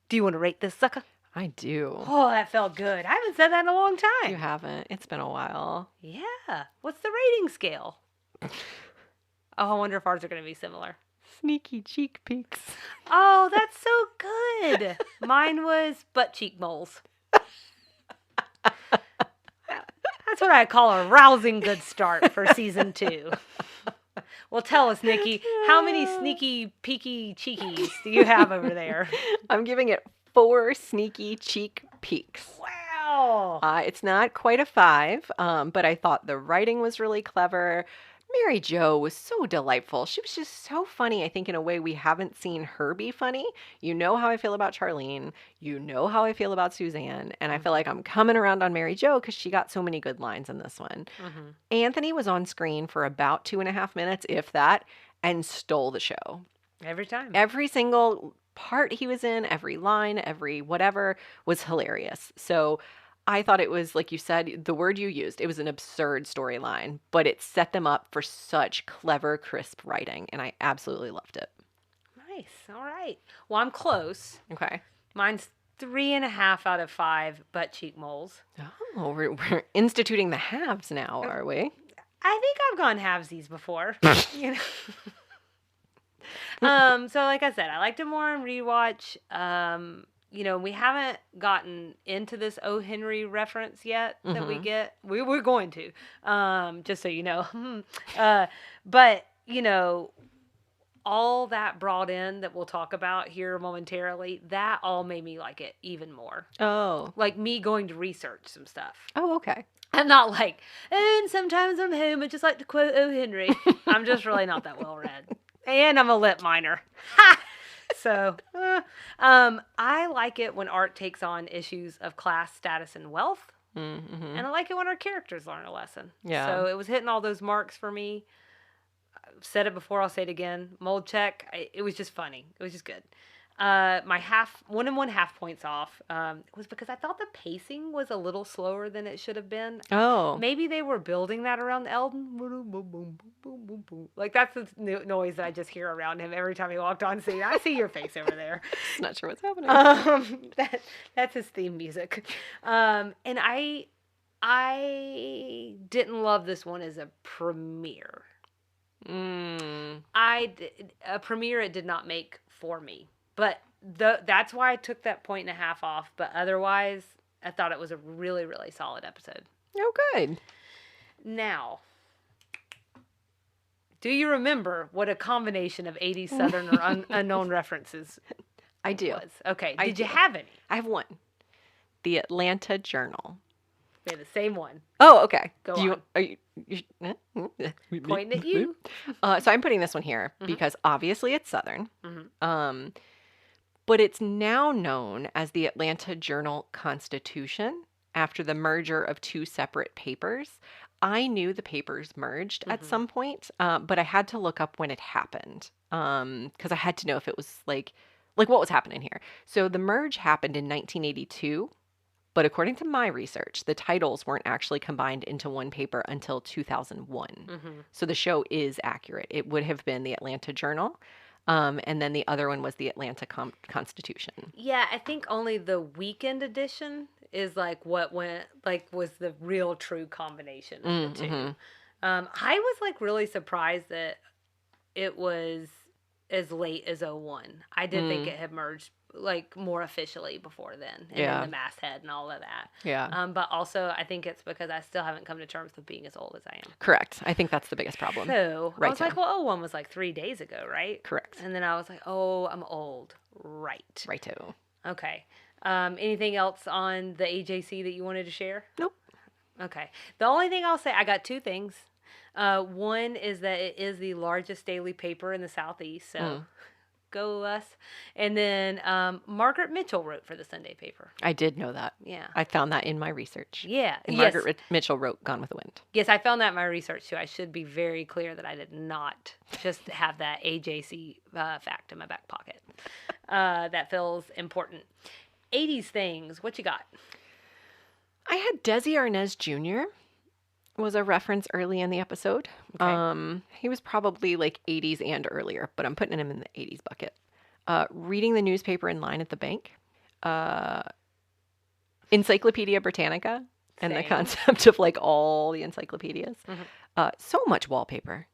do you want to rate this sucker? I do. Oh, that felt good. I haven't said that in a long time. You haven't. It's been a while. Yeah. What's the rating scale? Oh, I wonder if ours are going to be similar. Sneaky cheek peeks. Oh, that's so good. Mine was butt cheek moles. That's what I call a rousing good start for season 2. Well, tell us, Nikki, how many sneaky, peeky cheekies do you have over there? I'm giving it 4 sneaky cheek peeks. Wow. It's not quite a 5, but I thought the writing was really clever. Mary Jo was so delightful. She was just so funny, I think, in a way we haven't seen her be funny. You know how I feel about Charlene. You know how I feel about Suzanne. And I feel like I'm coming around on Mary Jo because she got so many good lines in this one. Mm-hmm. Anthony was on screen for about 2.5 minutes, if that, and stole the show. Every time. Every single part he was in, every line, every whatever was hilarious. So I thought it was, like you said, the word you used, it was an absurd storyline, but it set them up for such clever, crisp writing, and I absolutely loved it. Nice. All right. Well, I'm close. Okay. Mine's 3.5 out of 5 butt cheek moles. Oh, we're instituting the halves now, are we? I think I've gone halvesies before. you So like I said, I liked it more on rewatch. We haven't gotten into this O. Henry reference yet that we get. We're going to, just so you know. But, all that brought in that we'll talk about here momentarily, that all made me like it even more. Oh. Like me going to research some stuff. Oh, okay. I'm not like, and sometimes I'm home, I just like to quote O. Henry. I'm just really not that well read. And I'm a lit minor. Ha! So, I like it when art takes on issues of class, status, and wealth. Mm-hmm. And I like it when our characters learn a lesson. Yeah. So it was hitting all those marks for me. I've said it before, I'll say it again. Mold check. It was just funny. It was just good. My 1.5 points off was because I thought the pacing was a little slower than it should have been. Oh. Maybe they were building that around Eldon. Like, that's the noise that I just hear around him every time he walked on scene. I see your face over there. Not sure what's happening. That's his theme music. And I didn't love this one as a premiere. A premiere it did not make for me. But that's why I took that 1.5 off. But otherwise, I thought it was a really, really solid episode. Oh, good. Now, do you remember what a combination of 80s Southern or unknown references I do. was? Okay. I Did you do. have any? I have one. The Atlanta Journal. We have the same one. Oh, okay. Go Do you, on. Are you Pointing at you. So I'm putting this one here because obviously it's Southern. Mhm. But it's now known as the Atlanta Journal-Constitution after the merger of 2 separate papers. I knew the papers merged at some point, but I had to look up when it happened because I had to know if it was like what was happening here. So the merge happened in 1982, but according to my research, the titles weren't actually combined into one paper until 2001. So the show is accurate. It would have been the Atlanta Journal. And then the other one was the Atlanta Constitution. Yeah, I think only the weekend edition is like what went like was the real true combination of the Mm-hmm. two. I was like really surprised that it was as late as '01. I did think Mm. it had merged like more officially before then, and then Yeah. the masthead and all of that. Yeah. But also, I think it's because I still haven't come to terms with being as old as I am. Correct. I think that's the biggest problem. So I was Righto. like, well, '01 was like 3 days ago, right? Correct. And then I was like, oh, I'm old. Right. Righto. Okay. Anything else on the AJC that you wanted to share? Nope. Okay. The only thing I'll say, I got two things. One is that it is the largest daily paper in the Southeast, so go us. And then Margaret Mitchell wrote for the Sunday paper. I did know that. Yeah. I found that in my research. Yeah. And Yes. Margaret Mitchell wrote Gone with the Wind. Yes, I found that in my research too. I should be very clear that I did not just have that AJC fact in my back pocket. That feels important. 80s things. What you got? I had Desi Arnaz Jr. was a reference early in the episode. Okay. He was probably like 80s and earlier, but I'm putting him in the 80s bucket. Reading the newspaper in line at the bank. Encyclopedia Britannica and the Same. concept of like all the encyclopedias. So much wallpaper.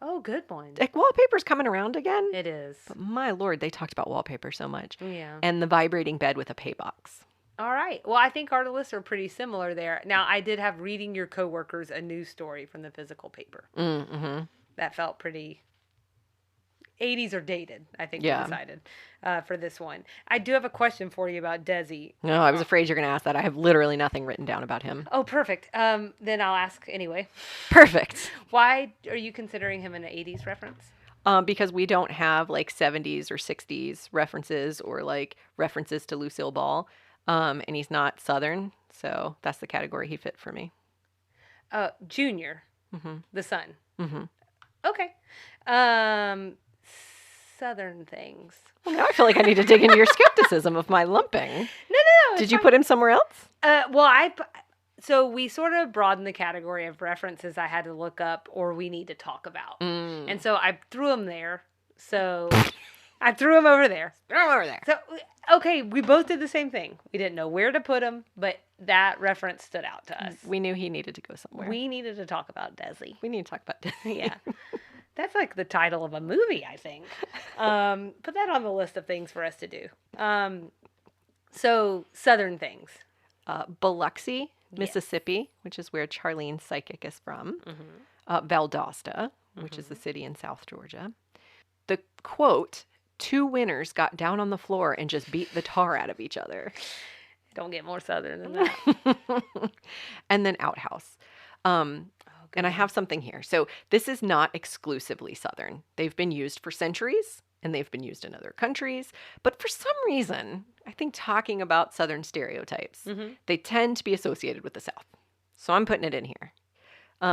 Oh, good one. Like wallpaper's coming around again. It is. But my lord, they talked about wallpaper so much. Yeah. And the vibrating bed with a pay box. All right. Well, I think our lists are pretty similar there. Now, I did have reading your coworkers a news story from the physical paper. Mm-hmm. That felt pretty 80s or dated, I think Yeah. we decided for this one. I do have a question for you about Desi. No, I was afraid you're going to ask that. I have literally nothing written down about him. Oh, perfect. Then I'll ask anyway. Perfect. Why are you considering him an 80s reference? Because we don't have like 70s or 60s references or like references to Lucille Ball. And he's not Southern. So that's the category he fit for me. Junior, Mm-hmm. the son. Mm-hmm. Okay. Southern things. Well, now I feel like I need to dig into your skepticism of my lumping. No. Did you put him somewhere else? So we sort of broadened the category of references I had to look up or we need to talk about. And so I threw him there. So I threw him over there. Throw him over there. So, okay, we both did the same thing. We didn't know where to put him, but that reference stood out to us. We knew he needed to go somewhere. We needed to talk about Desi. We need to talk about Disney. Yeah. That's like the title of a movie, I think. Put that on the list of things for us to do. So, Southern things. Biloxi, Mississippi, which is where Charlene's psychic is from. Mm-hmm. Valdosta, which is the city in South Georgia. The quote, 2 winners got down on the floor and just beat the tar out of each other. Don't get more Southern than that. And then outhouse. And I have something here. So this is not exclusively Southern. They've been used for centuries and they've been used in other countries. But for some reason, I think talking about Southern stereotypes, they tend to be associated with the South. So I'm putting it in here.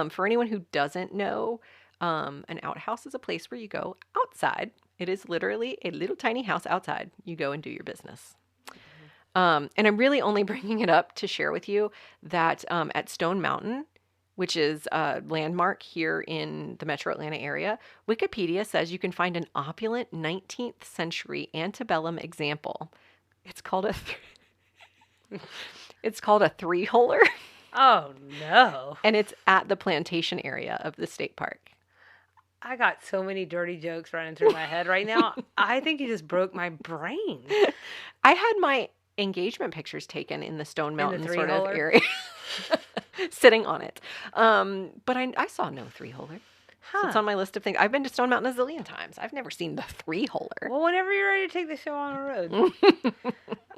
For anyone who doesn't know, an outhouse is a place where you go outside. It is literally a little tiny house outside. You go and do your business. And I'm really only bringing it up to share with you that at Stone Mountain, which is a landmark here in the metro Atlanta area, Wikipedia says you can find an opulent 19th century antebellum example. It's called a it's called a 3-holer. Oh, no. And it's at the plantation area of the state park. I got so many dirty jokes running through my head right now. I think you just broke my brain. I had my engagement pictures taken in the Stone Mountain sort of three-holer? area. Sitting on it. But I saw no 3-holer. So it's on my list of things. I've been to Stone Mountain a zillion times. I've never seen the 3-holer. Well, whenever you're ready to take the show on the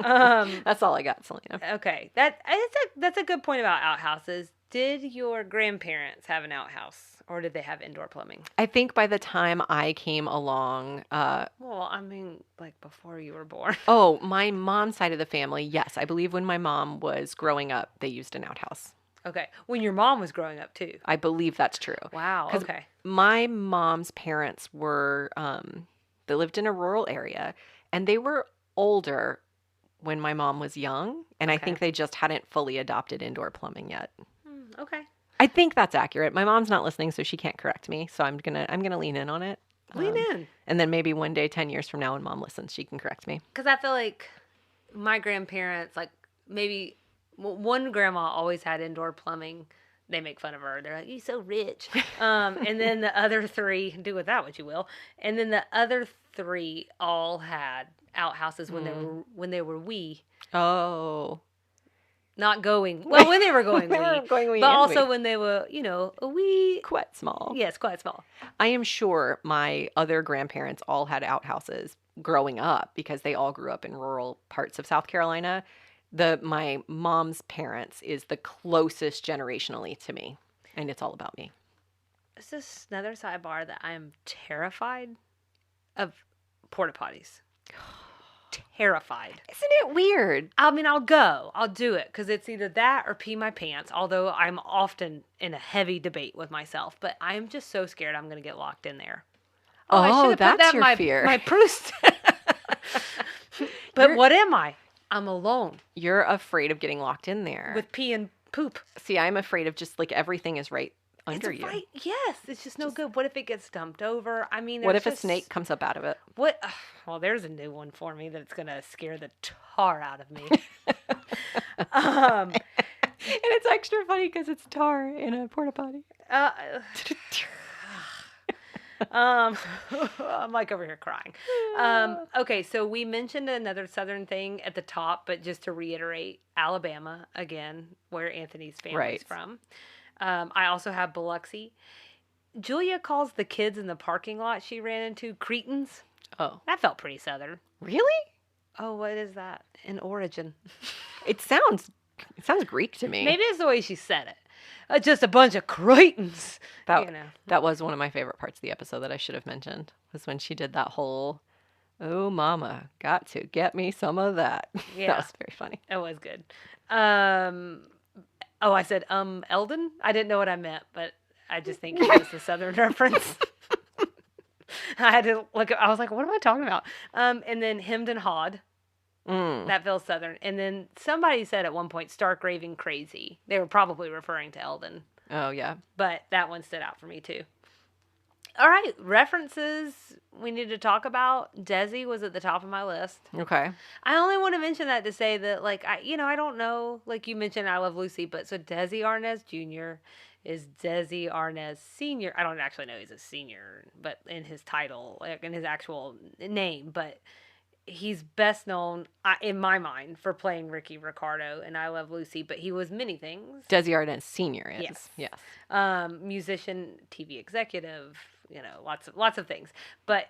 road. That's all I got, Selena. Okay. That's a good point about outhouses. Did your grandparents have an outhouse or did they have indoor plumbing? I think by the time I came along, Well, I mean, like before you were born. oh, my mom's side of the family, yes. I believe when my mom was growing up, they used an outhouse. Okay. When your mom was growing up too. I believe that's true. Wow. 'Cause Okay. My mom's parents were, they lived in a rural area and they were older when my mom was young. And I Okay. think they just hadn't fully adopted indoor plumbing yet. Okay. I think that's accurate. My mom's not listening, so she can't correct me. So I'm gonna lean in on it. Lean in. And then maybe one day, 10 years from now, when mom listens, she can correct me. Because I feel like my grandparents, like maybe one grandma always had indoor plumbing. They make fun of her. They're like, "You so rich." And then the other three, do with that what you will. And then the other three all had outhouses when they were wee, Oh. not going well when they were going They wee, were going wee but and also wee. when they were a wee. Quite small. Yes, quite small. I am sure my other grandparents all had outhouses growing up because they all grew up in rural parts of South Carolina. My mom's parents is the closest generationally to me, and it's all about me. This is another sidebar that I am terrified of porta potties. Terrified. Isn't it weird? I mean, I'll do it because it's either that or pee my pants. Although I'm often in a heavy debate with myself, but I'm just so scared I'm going to get locked in there. I should Oh, have put that's that in your fear. my Proust. But what am I? I'm alone You're afraid of getting locked in there. with pee and poop. See, I'm afraid of just like everything is right under It's you. right. Yes, it's just no good. What if it gets dumped over? I mean, What if a just, snake comes up out of it? What? Well, there's a new one for me that's gonna scare the tar out of me. um, And it's extra funny because it's tar in a porta potty. uh, um, I'm like over here crying. Okay, so we mentioned another Southern thing at the top, but just to reiterate, Alabama again, where Anthony's family's Right. from. I also have Biloxi. Julia calls the kids in the parking lot she ran into cretins. Oh, That felt pretty Southern. really? Oh, what is that? In origin. It sounds Greek to me. Maybe it's the way she said it. Just a bunch of cretins. That You know. that was one of my favorite parts of the episode that I should have mentioned was when she did that whole, "Oh, mama, got to get me some of that." Yeah. That was very funny. It was good. Oh, I said, Eldon? I didn't know what I meant, but I just think he was the Southern reference. I had to look I was like, what am I talking about? And then hemmed and hawed. Mm. That feels Southern. And then somebody said at one point, stark raving crazy. They were probably referring to Eldon, Oh yeah. but that one stood out for me too. All right, references we need to talk about. Desi was at the top of my list. Okay. I only want to mention that to say that, like, I don't know, like you mentioned, I Love Lucy, but so Desi Arnaz Jr. is Desi Arnaz Sr. I don't actually know he's a senior, but in his title, like in his actual name, but he's best known, in my mind, for playing Ricky Ricardo in I Love Lucy, but he was many things. Desi Arnaz Sr. is. Yes. Yes. Musician, TV executive, lots of things. But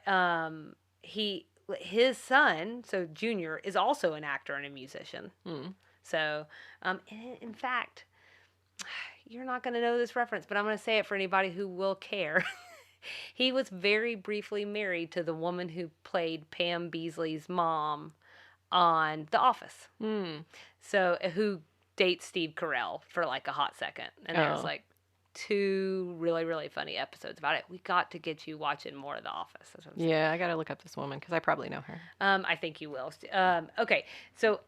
his son, so Junior, is also an actor and a musician. Mm. So, in fact, you're not going to know this reference, but I'm going to say it for anybody who will care. He was very briefly married to the woman who played Pam Beasley's mom on The Office. Mm. So, who dates Steve Carell for like a hot second. And there was Oh. like 2 really, really funny episodes about it. We got to get you watching more of The Office. That's what I'm saying. Yeah, I gotta look up this woman because I probably know her. I think you will. Okay, so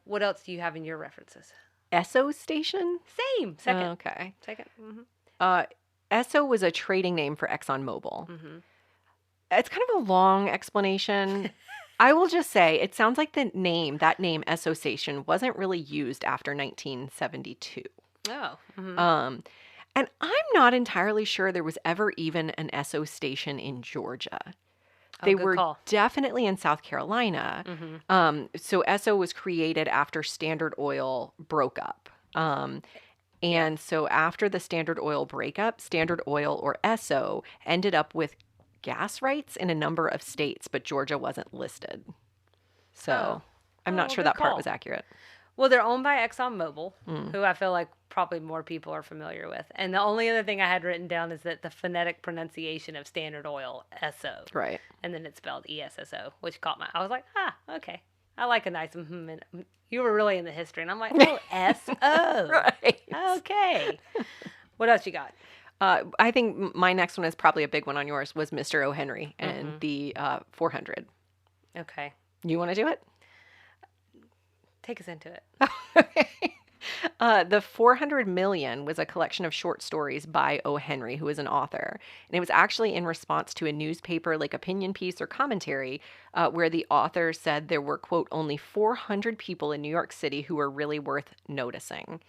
what else do you have in your references? Esso Station. Same. Second. Okay. Second. Mm-hmm. Esso was a trading name for ExxonMobil. Mm-hmm. It's kind of a long explanation. I will just say it sounds like that name, Esso Station, wasn't really used after 1972. Oh. Mm-hmm. And I'm not entirely sure there was ever even an Esso Station in Georgia. They good were call. definitely in South Carolina. Mm-hmm. So Esso was created after Standard Oil broke up. And so after the Standard Oil breakup, Standard Oil, or Esso, ended up with gas rights in a number of states, but Georgia wasn't listed. So I'm not sure good that part call. was accurate. Well, they're owned by ExxonMobil, who I feel like probably more people are familiar with. And the only other thing I had written down is that the phonetic pronunciation of Standard Oil, S-O. Right. And then it's spelled E-S-S-O, which caught I was like, okay. I like a nice you were really in the history. And I'm like, oh, S-O. Right. Okay. What else you got? I think my next one is probably a big one on yours was Mr. O. Henry and the 400. Okay. You want to do it? Take us into it. Okay. The 400 Million was a collection of short stories by O. Henry, who is an author. And it was actually in response to a newspaper, like opinion piece or commentary, where the author said there were, quote, only 400 people in New York City who were really worth noticing.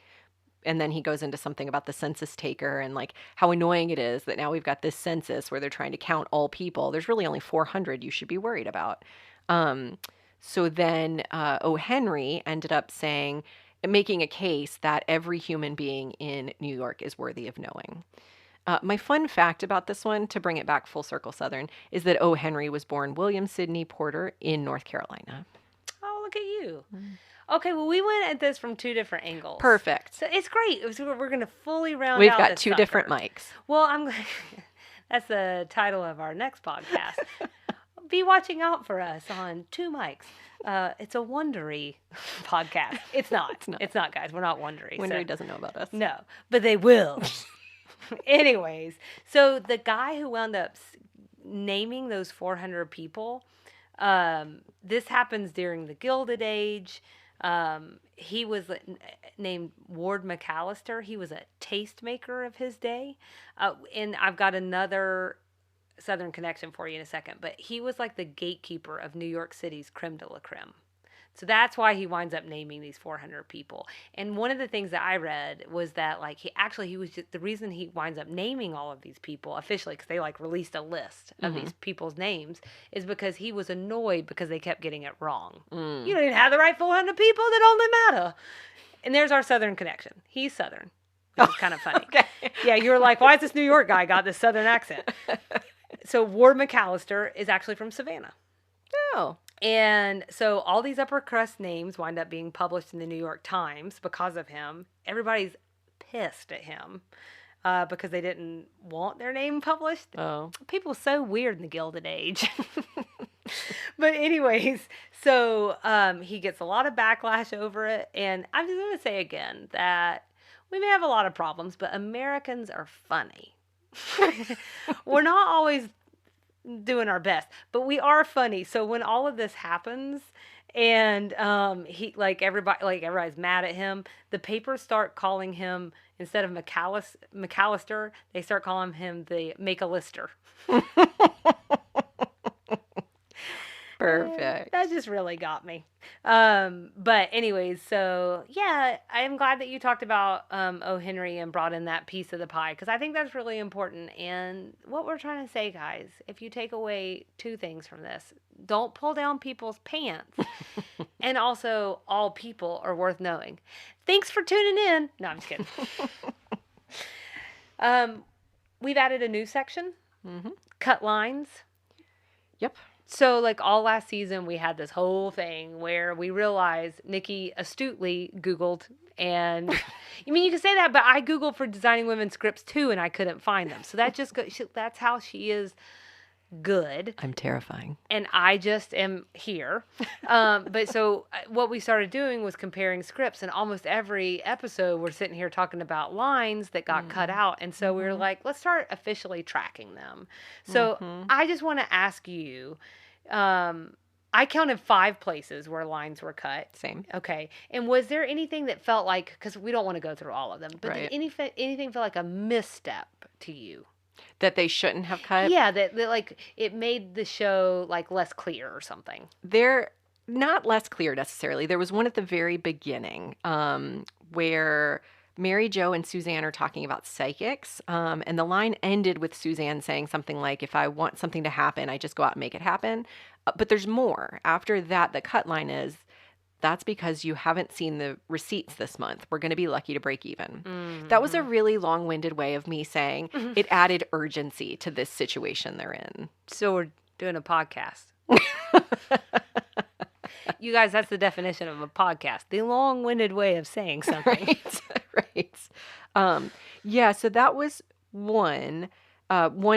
And then he goes into something about the census taker and like how annoying it is that now we've got this census where they're trying to count all people. There's really only 400 you should be worried about. Um, so then O. Henry ended up saying, making a case that every human being in New York is worthy of knowing. My fun fact about this one, to bring it back full circle Southern, is that O. Henry was born William Sidney Porter in North Carolina. Oh, look at you. Okay, well, we went at this from two different angles. Perfect. So it's great. We're going to fully round We've out got this two sucker. different mics. Well, that's the title of our next podcast. Be watching out for us on Two Mics. It's a Wondery podcast. It's not. It's not. It's not, guys. We're not Wondery. Wondery doesn't know about us. No, but they will. Anyways, so the guy who wound up naming those 400 people, this happens during the Gilded Age. He was named Ward McAllister. He was a tastemaker of his day. And I've got another Southern connection for you in a second, but he was like the gatekeeper of New York City's creme de la creme. So that's why he winds up naming these 400 people. And one of the things that I read was that like he was just the reason he winds up naming all of these people officially, because they like released a list of these people's names, is because he was annoyed because they kept getting it wrong. You don't even have the right 400 people that only matter. And there's our Southern connection. He's Southern, which is kind of funny. Okay. Yeah, you were like, why is this New York guy got this Southern accent? So Ward McAllister is actually from Savannah. Oh. And so all these upper crust names wind up being published in the New York Times because of him. Everybody's pissed at him because they didn't want their name published. Oh. People are so weird in the Gilded Age. But anyways, so he gets a lot of backlash over it. And I'm just going to say again that we may have a lot of problems, but Americans are funny. We're not always doing our best, but we are funny. So when all of this happens and everybody's mad at him, the papers start calling him, instead of McAllister, they start calling him the Make-a-Lister. Perfect. That just really got me. But anyways, so yeah, I am glad that you talked about O. Henry and brought in that piece of the pie, because I think that's really important. And what we're trying to say, guys, if you take away two things from this, don't pull down people's pants. And also, all people are worth knowing. Thanks for tuning in. No, I'm just kidding. We've added a new section, cut lines. Yep. So, like, all last season, we had this whole thing where we realized Nikki astutely Googled, and I mean, you can say that, but I Googled for designing women's scripts too, and I couldn't find them. So that's how she is good. I'm terrifying. And I just am here. But so what we started doing was comparing scripts, and almost every episode we're sitting here talking about lines that got cut out. And so we were like, let's start officially tracking them. So I just want to ask you, I counted 5 places where lines were cut. Same. Okay. And was there anything that felt like, because we don't want to go through all of them, but Right. did anything feel like a misstep to you? That they shouldn't have cut? Yeah, that like it made the show like less clear or something. They're not less clear necessarily. There was one at the very beginning where Mary Jo and Suzanne are talking about psychics, and the line ended with Suzanne saying something like, if I want something to happen, I just go out and make it happen. But there's more. After that, the cut line is, that's because you haven't seen the receipts this month. We're going to be lucky to break even. Mm-hmm. That was a really long-winded way of me saying it added urgency to this situation they're in. So we're doing a podcast. You guys, that's the definition of a podcast. The long-winded way of saying something. Right. Yeah, so that was one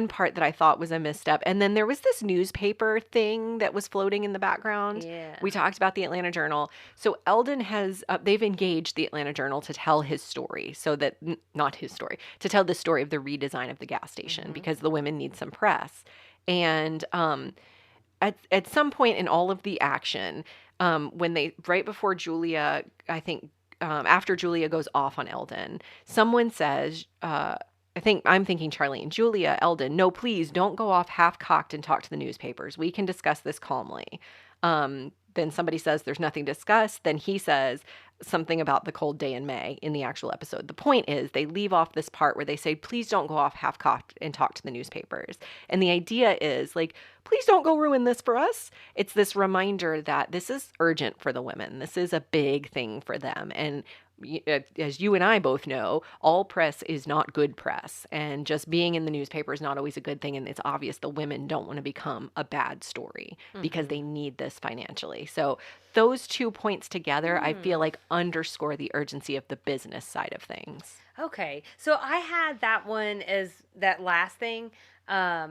part that I thought was a misstep. And then there was this newspaper thing that was floating in the background. Yeah. We talked about the Atlanta Journal. So Eldon has, they've engaged the Atlanta Journal to tell his story. So that, not his story, to tell the story of the redesign of the gas station because the women need some press. And at some point in all of the action, right before Julia, I think, after Julia goes off on Eldon, someone says, I'm thinking Charlene, Julia, Eldon, no, please don't go off half cocked and talk to the newspapers. We can discuss this calmly. Then somebody says there's nothing to discuss. Then he says something about the cold day in May in the actual episode. The point is they leave off this part where they say, please don't go off half cocked and talk to the newspapers. And the idea is like, please don't go ruin this for us. It's this reminder that this is urgent for the women. This is a big thing for them. And as you and I both know, all press is not good press. And just being in the newspaper is not always a good thing. And it's obvious the women don't want to become a bad story because they need this financially. So those 2 points together, I feel like underscore the urgency of the business side of things. Okay. So I had that one as that last thing. I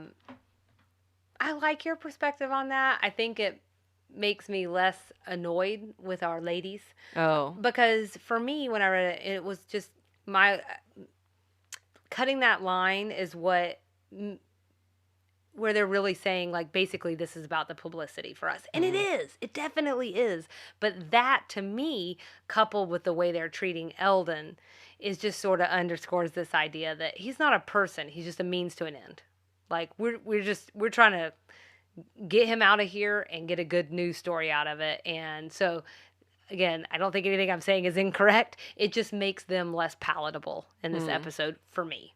like your perspective on that. I think it makes me less annoyed with our ladies. Oh. Because for me, when I read it, it was just my cutting that line is what where they're really saying like basically this is about the publicity for us. And it is. It definitely is. But that to me, coupled with the way they're treating Eldon, is just sort of underscores this idea that he's not a person, he's just a means to an end. Like we're trying to get him out of here and get a good news story out of it. And so, again, I don't think anything I'm saying is incorrect. It just makes them less palatable in this episode for me.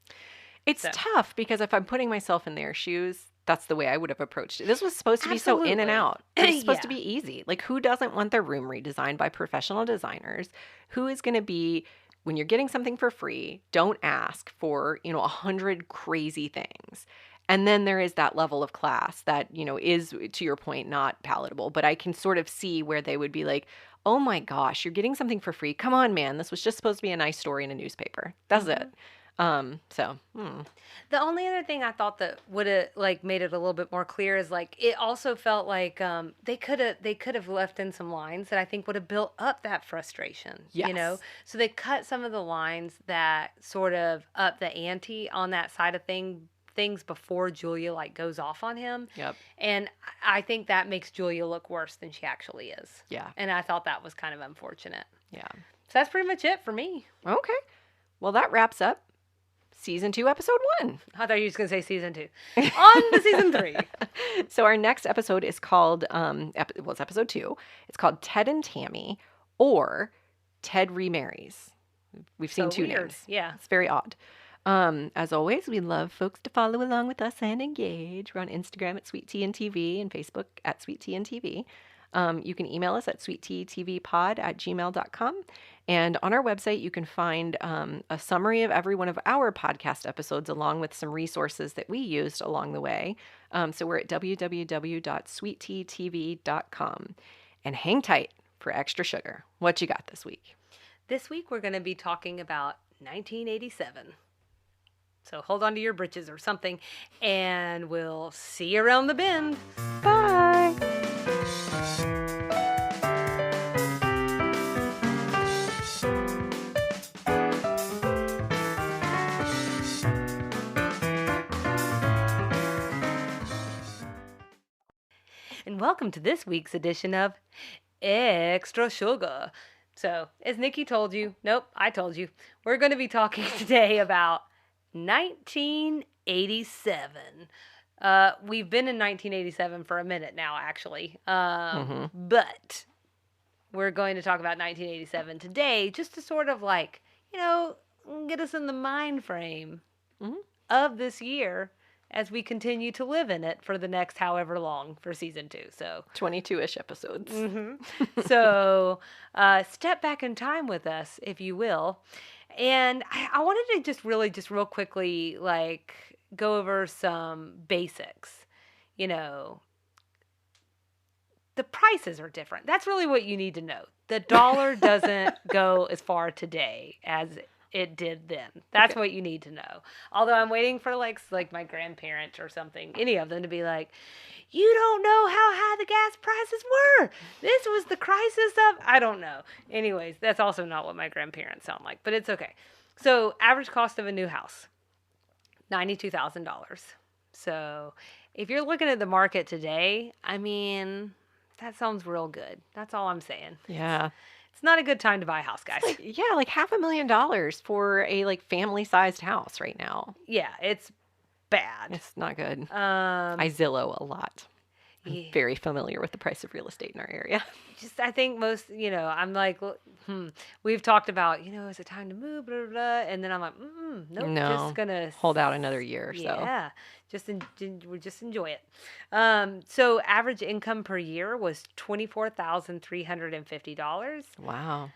It's tough because if I'm putting myself in their shoes, that's the way I would have approached it. This was supposed to be so in and out. It was supposed to be easy. Like, who doesn't want their room redesigned by professional designers? Who is going to be, when you're getting something for free, don't ask for, 100 crazy things. And then there is that level of class that, is, to your point, not palatable. But I can sort of see where they would be like, oh my gosh, you're getting something for free. Come on, man. This was just supposed to be a nice story in a newspaper. That's it. The only other thing I thought that would have like made it a little bit more clear is like it also felt like they could have left in some lines that I think would have built up that frustration. Yes. So they cut some of the lines that sort of up the ante on that side of things before Julia like goes off on him. Yep. And I think that makes Julia look worse than she actually is. Yeah. And I thought that was kind of unfortunate. Yeah. So that's pretty much it for me. Okay. Well, that wraps up Season 2, Episode 1. I thought you were just going to say Season 2. On to Season 3. So our next episode is called, it's Episode 2. It's called Ted and Tammy, or Ted Remarries. We've seen two names. Yeah. It's very odd. As always, we love folks to follow along with us and engage. We're on Instagram at Sweet Tea and TV and Facebook at Sweet Tea and TV. You can email us at sweetteatvpod@gmail.com. And on our website, you can find a summary of every one of our podcast episodes, along with some resources that we used along the way. So we're at www.sweetteatv.com. And hang tight for extra sugar. What you got this week? This week, we're going to be talking about 1987. So hold on to your britches or something, and we'll see you around the bend. Bye! And welcome to this week's edition of Extra Sugar. So, as Nikki told you, I told you, we're going to be talking today about 1987. We've been in 1987 for a minute now, actually. But we're going to talk about 1987 today just to sort of like, get us in the mind frame of this year as we continue to live in it for the next however long for season 2. So 22-ish episodes. So step back in time with us, if you will. And I wanted to just real quickly, like, go over some basics. The prices are different. That's really what you need to know. The dollar doesn't go as far today as it did then. That's what you need to know. Although I'm waiting for like my grandparents or something, any of them to be like, you don't know how high the gas prices were. This was the crisis of, I don't know. Anyways, that's also not what my grandparents sound like, but it's okay. So average cost of a new house, $92,000. So if you're looking at the market today, I mean, that sounds real good. That's all I'm saying. Yeah. It's not a good time to buy a house, guys. Like, yeah, like $500,000 for a like family-sized house right now. Yeah, it's bad. It's not good. Um, I Zillow a lot. I'm yeah, very familiar with the price of real estate in our area. just I think most, I'm like, we've talked about, is it time to move, blah, blah, blah, and then I'm like, nope, just No, gonna, hold out another year or so. yeah, we just enjoy it. So average income per year was $24,350. Wow.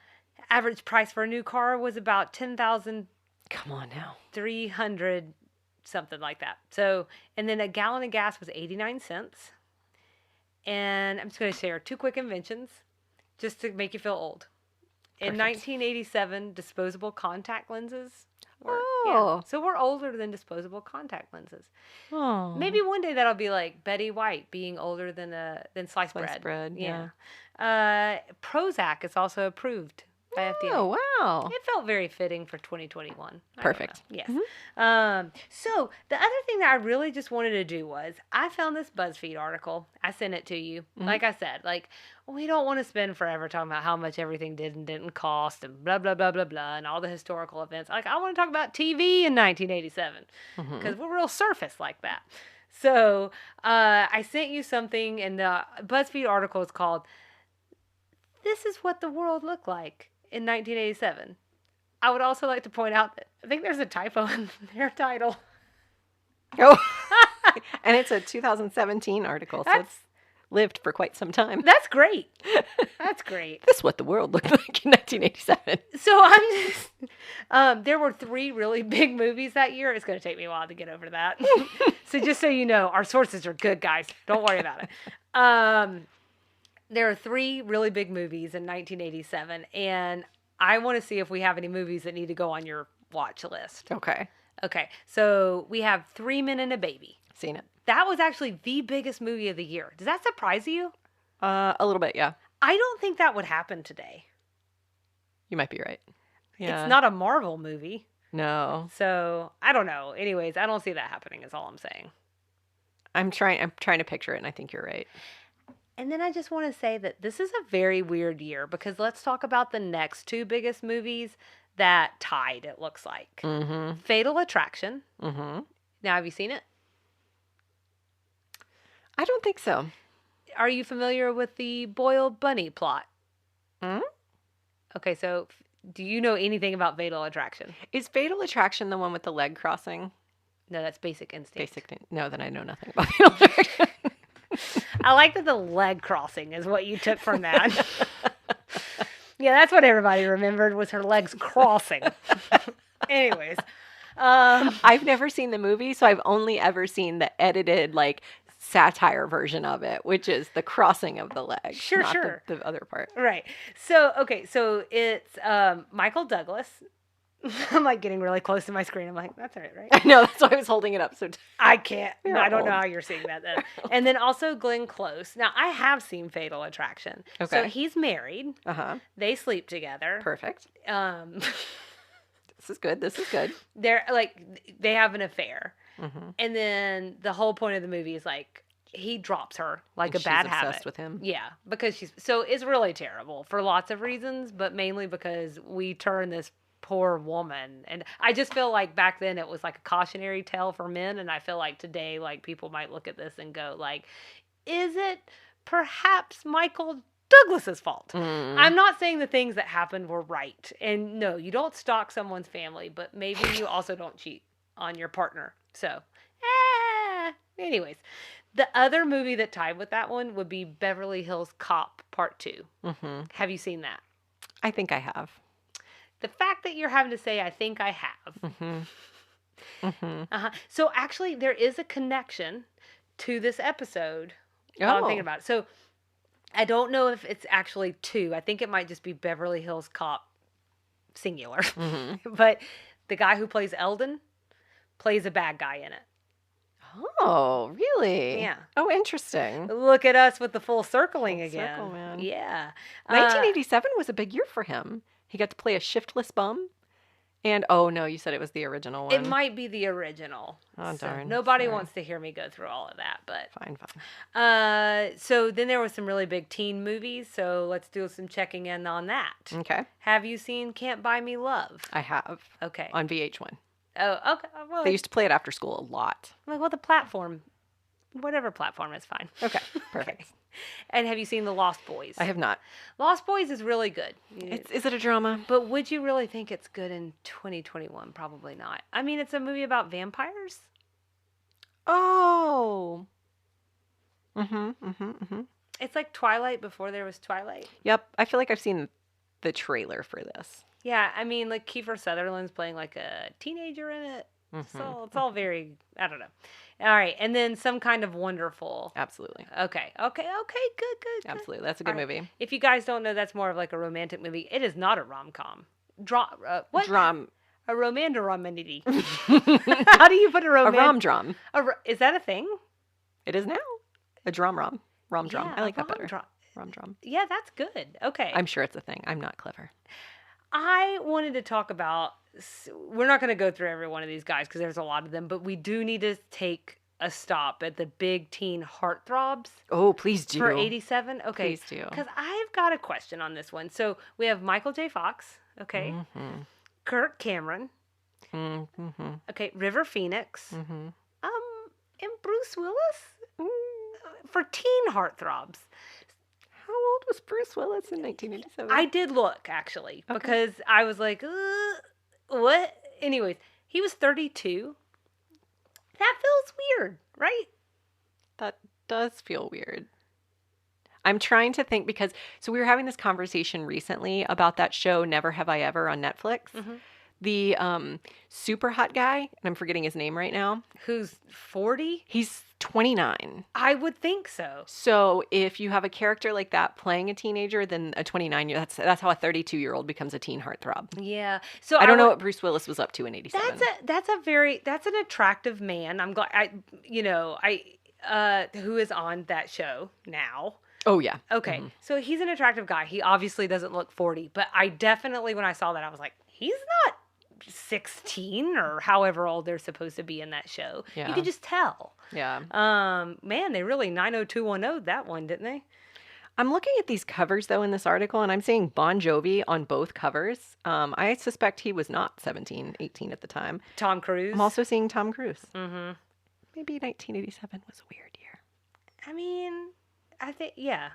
Average price for a new car was about 10,300, Come on now. something like that. So, and then a gallon of gas was 89 cents. And I'm just going to share two quick inventions just to make you feel old. In Perfect. 1987, disposable contact lenses were, Oh. so we're older than disposable contact lenses. Oh. Maybe one day that'll be like Betty White being older than sliced Sliced bread, Yeah. Prozac is also approved by FDA. Oh, wow. It felt very fitting for 2021. I don't Perfect. know. Yes. So the other thing that I really just wanted to do was I found this BuzzFeed article. I sent it to you. Like I said, like we don't want to spend forever talking about how much everything did and didn't cost and blah blah blah blah blah and all the historical events. Like I want to talk about TV in 1987 because we're real surface like that. So I sent you something, and the BuzzFeed article is called "This is what the world looked like in 1987." I would also like to point out that I think there's a typo in their title. Oh. And it's a 2017 article, so That's it's lived for quite some time. that's great. That's great. This is what the world looked like in 1987. So I'm just there were 3 really big movies that year. It's going to take me a while to get over that. So just so you know, our sources are good, guys. Don't worry about it. There are 3 really big movies in 1987, and I want to see if we have any movies that need to go on your watch list. Okay. Okay, so we have 3 Men and a Baby. Seen it. That was actually the biggest movie of the year. Does that surprise you? A little bit, yeah. I don't think that would happen today. You might be right. Yeah. It's not a Marvel movie. No. So, I don't know. Anyways, I don't see that happening is all I'm saying. I'm trying to picture it, and I think you're right. And then I just want to say that this is a very weird year because let's talk about the next 2 biggest movies that tied, it looks like. Mm-hmm. Fatal Attraction. Mm-hmm. Now, have you seen it? I don't think so. Are you familiar with the boiled bunny plot? Hmm? Okay, so do you know anything about Fatal Attraction? Is Fatal Attraction the one with the leg crossing? No, that's Basic Instinct. Basic thing. No, then I know nothing about Fatal Attraction. I like that the leg crossing is what you took from that. Yeah, that's what everybody remembered was her legs crossing. Anyways, I've never seen the movie, so I've only ever seen the edited, like, satire version of it, which is the crossing of the leg. Sure, not sure. The other part. right. So, okay, so it's Michael Douglas. I'm like getting really close to my screen. I'm like, that's all right, right? I know, that's why I was holding it up. So I can't. You're I don't know old. how you're seeing that then. And then also Glenn Close. Now, I have seen Fatal Attraction. So Okay. he's married. Uh-huh. They sleep together. Perfect. This is good. This is good. They're like, they have an affair. Mm-hmm. And then the whole point of the movie is like, he drops her like And a bad she's obsessed habit. with him. Yeah, because so it's really terrible for lots of reasons, but mainly because we turn this poor woman, and I just feel like back then it was like a cautionary tale for men, and I feel like today like people might look at this and go like, is it perhaps Michael Douglas's fault? I'm not saying the things that happened were right, and no, you don't stalk someone's family, but maybe you also don't cheat on your partner. So, anyways, the other movie that tied with that one would be Beverly Hills Cop Part 2. Mm-hmm. Have you seen that? I think I have. The fact that you're having to say, I think I have. Mm-hmm. Mm-hmm. So actually, there is a connection to this episode. While I'm thinking about it. So I don't know if it's actually 2. I think it might just be Beverly Hills Cop singular. Mm-hmm. But the guy who plays Eldon plays a bad guy in it. Oh, really? Yeah. Oh, interesting. Look at us with the full circling Full again. circle, man. Yeah. 1987 was a big year for him. He got to play a shiftless bum, And oh no, you said it was the original It one. might be the original. Oh So darn. nobody Sorry. wants to hear me go through all of that, but Fine, fine. so then there were some really big teen movies, so let's do some checking in on that. Okay. Have you seen Can't Buy Me Love? I have. Okay. On VH1. Oh, okay. Well, They used to play it after school a lot. well, the platform, whatever platform is fine. Okay. Perfect. Okay. And have you seen The Lost Boys? I have not. Lost Boys is really good. Is it a drama? But would you really think it's good in 2021? Probably not. I mean, it's a movie about vampires. Oh. Mm-hmm. It's like Twilight before there was Twilight. Yep. I feel like I've seen the trailer for this. Yeah, I mean, like Kiefer Sutherland's playing like a teenager in it. So it's all very, I don't know. All right, and then Some Kind of Wonderful. Absolutely. Okay, good. Absolutely. That's a good All right. movie. If you guys don't know, that's more of like a romantic movie. It is not a rom-com. What? Drum. A romantic-romanity. How do you put a A romantic? rom-drum. Is that a thing? It is now. A drum-rom. Rom-drum. Yeah, I like a that better. rom-drum. Rom-drum. Yeah, that's good. Okay. I'm sure it's a thing. I'm not clever. I wanted to talk about, we're not going to go through every one of these guys because there's a lot of them, but we do need to take a stop at the big teen heartthrobs Oh, please do. for 87. Okay. Please do. Because I've got a question on this one. So we have Michael J. Fox, okay, Kirk Cameron, Mm-hmm. okay, River Phoenix, Mm-hmm. and Bruce Willis for teen heartthrobs. How old was Bruce Willis in 1987? I did look, actually, because I was like, what? Anyways, he was 32. That feels weird, right? That does feel weird. I'm trying to think because, so we were having this conversation recently about that show, Never Have I Ever on Netflix. Mm-hmm. The super hot guy, and I'm forgetting his name right now. Who's 40? He's 29. I would think so. So if you have a character like that playing a teenager, then a 29-year, that's how a 32-year-old becomes a teen heartthrob. Yeah. So I don't know what Bruce Willis was up to in 87. That's an attractive man. I'm glad who is on that show now. Oh yeah. Okay. Mm-hmm. So he's an attractive guy. He obviously doesn't look 40, but I definitely, when I saw that, I was like, he's not 16 or however old they're supposed to be in that show. You Yeah. could just tell. Yeah. Man, they really 90210 that one, didn't they? I'm looking at these covers though in this article, and I'm seeing Bon Jovi on both covers. I suspect he was not 17, 18 at the time. Tom Cruise. I'm also seeing Tom Cruise. Mm-hmm. Maybe 1987 was a weird year. I mean, I think, yeah.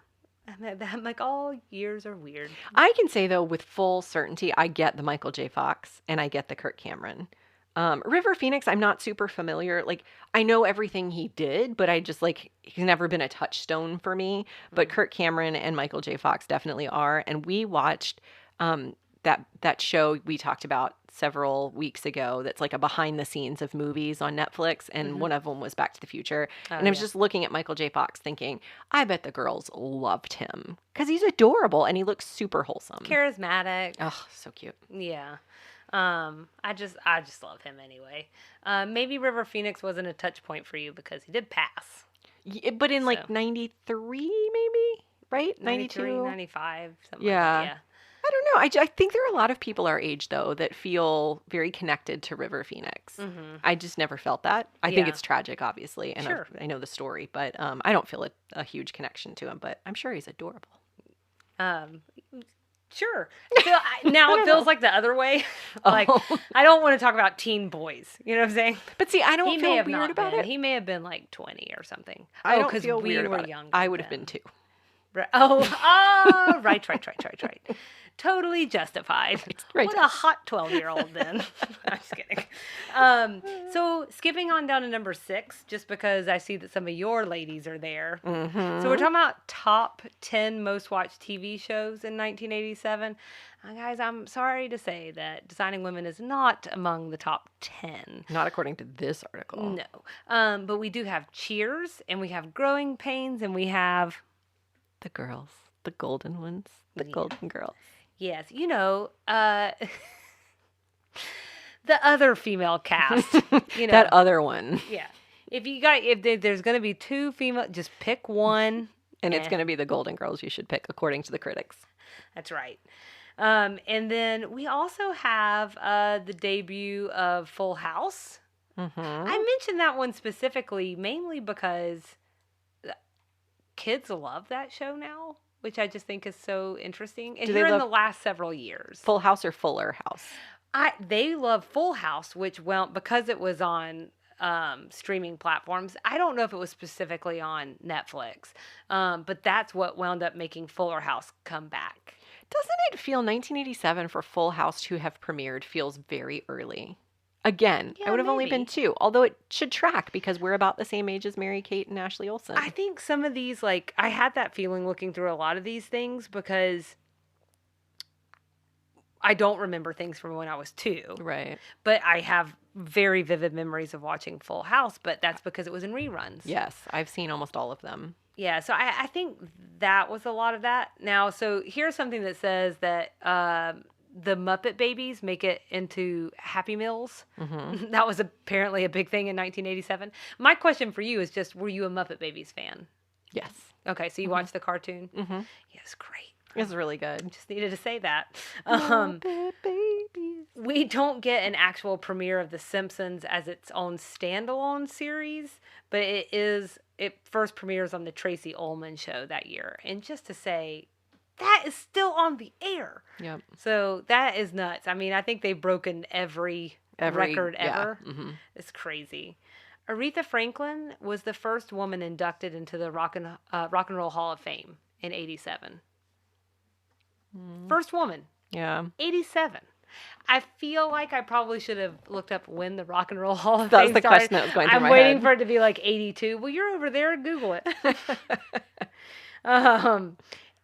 I'm like, all years are weird. I can say though with full certainty, I get the Michael J. Fox and I get the Kirk Cameron. River Phoenix, I'm not super familiar. Like, I know everything he did, but I just like, he's never been a touchstone for me. But Kirk Cameron and Michael J. Fox definitely are. And we watched that show we talked about several weeks ago that's like a behind the scenes of movies on Netflix, and one of them was Back to the Future. And I was just looking at Michael J. Fox thinking, I bet the girls loved him because he's adorable and he looks super wholesome. Charismatic. Oh, so cute. Yeah. I just love him anyway. Maybe River Phoenix wasn't a touch point for you because he did pass. Yeah, but in like 93 maybe, right? 93, 95, something Yeah. like that. Yeah. I don't know. I think there are a lot of people our age, though, that feel very connected to River Phoenix. Mm-hmm. I just never felt that. I think Yeah. it's tragic, obviously, and Sure. I know the story, but I don't feel a huge connection to him, but I'm sure he's adorable. Sure. Now it feels like the other way. Like, Oh. I don't want to talk about teen boys. You know what I'm saying? But see, I don't He may feel have weird not about been. it. He may have been like 20 or something. I don't 'cause feel we weird were about it. younger I would have then. been too. Right. Right. Totally justified. Right. What a hot 12-year-old then. I'm just kidding. So skipping on down to number 6, just because I see that some of your ladies are there. Mm-hmm. So we're talking about top 10 most watched TV shows in 1987. Guys, I'm sorry to say that Designing Women is not among the top 10. Not according to this article. No. But we do have Cheers, and we have Growing Pains, and we have... The girls. The golden ones. The Yeah. golden girls. Yes, the other female cast. That other one. Yeah. If there's going to be 2 female, just pick one. And it's going to be the golden girls you should pick, according to the critics. That's right. And then we also have the debut of Full House. I Mm-hmm. mentioned that one specifically mainly because kids love that show now, which I just think is so interesting. And Do they here in love the last several years, Full House or Fuller House? they love Full House, which because it was on streaming platforms. I don't know if it was specifically on Netflix, but that's what wound up making Fuller House come back. Doesn't it feel 1987 for Full House to have premiered feels very early? Again, I Yeah, would have only been maybe. 2, although it should track because we're about the same age as Mary Kate and Ashley I Olsen. think some of these, like, I had that feeling looking through a lot of these things because I don't remember things from when I was 2, Right. but I have very vivid memories of watching Full House, but that's because it was in reruns. Yes, I've seen almost all of them. Yeah, so I think that was a lot of that. Now, so here's something that says that the Muppet Babies make it into Happy Meals. Mm-hmm. That was apparently a big thing in 1987. My question for you is just, were you a Muppet Babies fan? Yes. Okay, so you watched the cartoon? Mm-hmm. Yes, great. It's really good. Just needed to say that. Muppet Babies. We don't get an actual premiere of The Simpsons as its own standalone series, but it first premieres on the Tracy Ullman show that year. And just to say, that is still on the air. Yep. So that is nuts. I mean, I think they've broken every record yeah. ever. Mm-hmm. It's crazy. Aretha Franklin was the first woman inducted into the Rock and Roll Hall of Fame in '87. First woman, Yeah. 87. I feel like I probably should have looked up when the Rock and Roll Hall of That was Fame the started. question that was going through I'm my waiting head. for it to be like 82. Well, you're over there. Google it. um,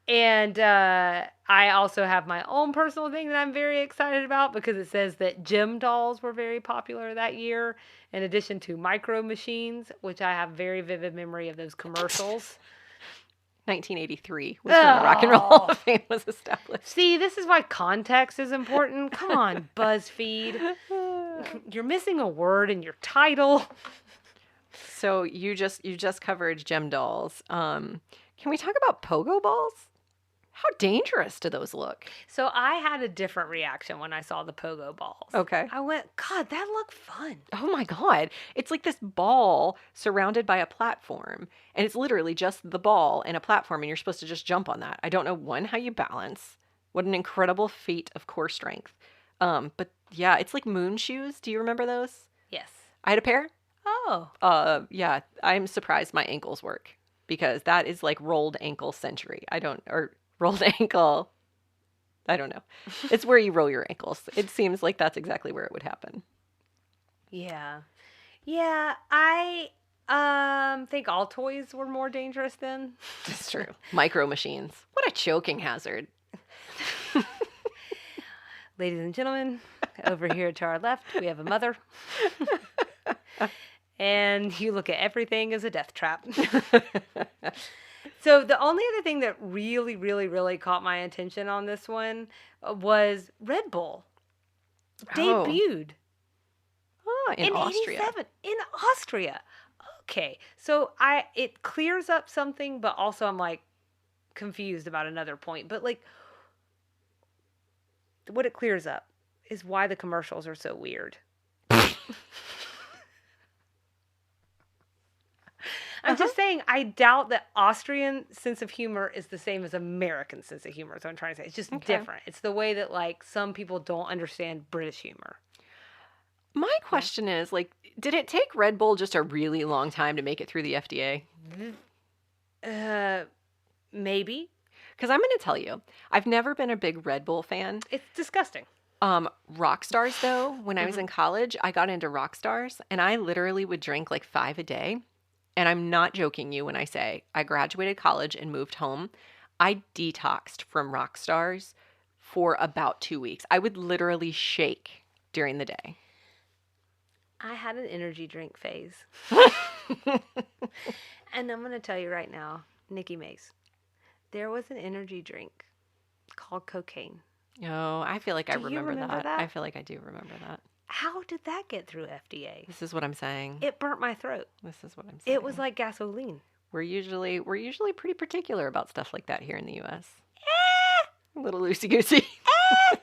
and I also have my own personal thing that I'm very excited about because it says that gym dolls were very popular that year, in addition to micro machines, which I have very vivid memory of those commercials. 1983 was when the Rock and Roll Hall of Fame was established. See, this is why context is important. Come on, BuzzFeed. You're missing a word in your title. So you just covered gem dolls. Can we talk about pogo balls? How dangerous do those look? So I had a different reaction when I saw the pogo balls. Okay. I went, God, that looked fun. Oh my God. It's like this ball surrounded by a platform. And it's literally just the ball and a platform, and you're supposed to just jump on that. I don't know, one, how you balance. What an incredible feat of core strength. But yeah, it's like moon shoes. Do you remember those? Yes. I had a pair. Oh. Yeah, I'm surprised my ankles work because that is like rolled ankle century. Or rolled ankle. I don't know. It's where you roll your ankles. It seems like that's exactly where it would happen. Yeah. Yeah, I think all toys were more dangerous then. It's true. Micro machines. What a choking hazard. Ladies and gentlemen, over here to our left, we have a mother. And you look at everything as a death trap. So the only other thing that really, really, really caught my attention on this one was Red Bull Oh. debuted In Austria. '87 in Austria. Okay, so it clears up something, but also I'm like confused about another point. But like, what it clears up is why the commercials are so weird. I'm just saying, I doubt that Austrian sense of humor is the same as American sense of humor. So I'm trying to say it's just Okay. different. It's the way that like some people don't understand British humor. My question is, like, did it take Red Bull just a really long time to make it through the FDA? Maybe Because I'm going to tell you, I've never been a big Red Bull fan. it's disgusting. Rock Stars, though, when I was in college, I got into Rock Stars, and I literally would drink like 5 a day. And I'm not joking you when I say I graduated college and moved home. I detoxed from Rock Stars for about 2 weeks. I would literally shake during the day. I had an energy drink phase. And I'm going to tell you right now, Nikki Mace, there was an energy drink called cocaine. Oh, I feel like I Do you remember remember that. that? I feel like I do remember that. How did that get through FDA? This is what I'm saying. It burnt my throat. This is what I'm saying. It was like gasoline. We're usually pretty particular about stuff like that here in the US. A little loosey goosey.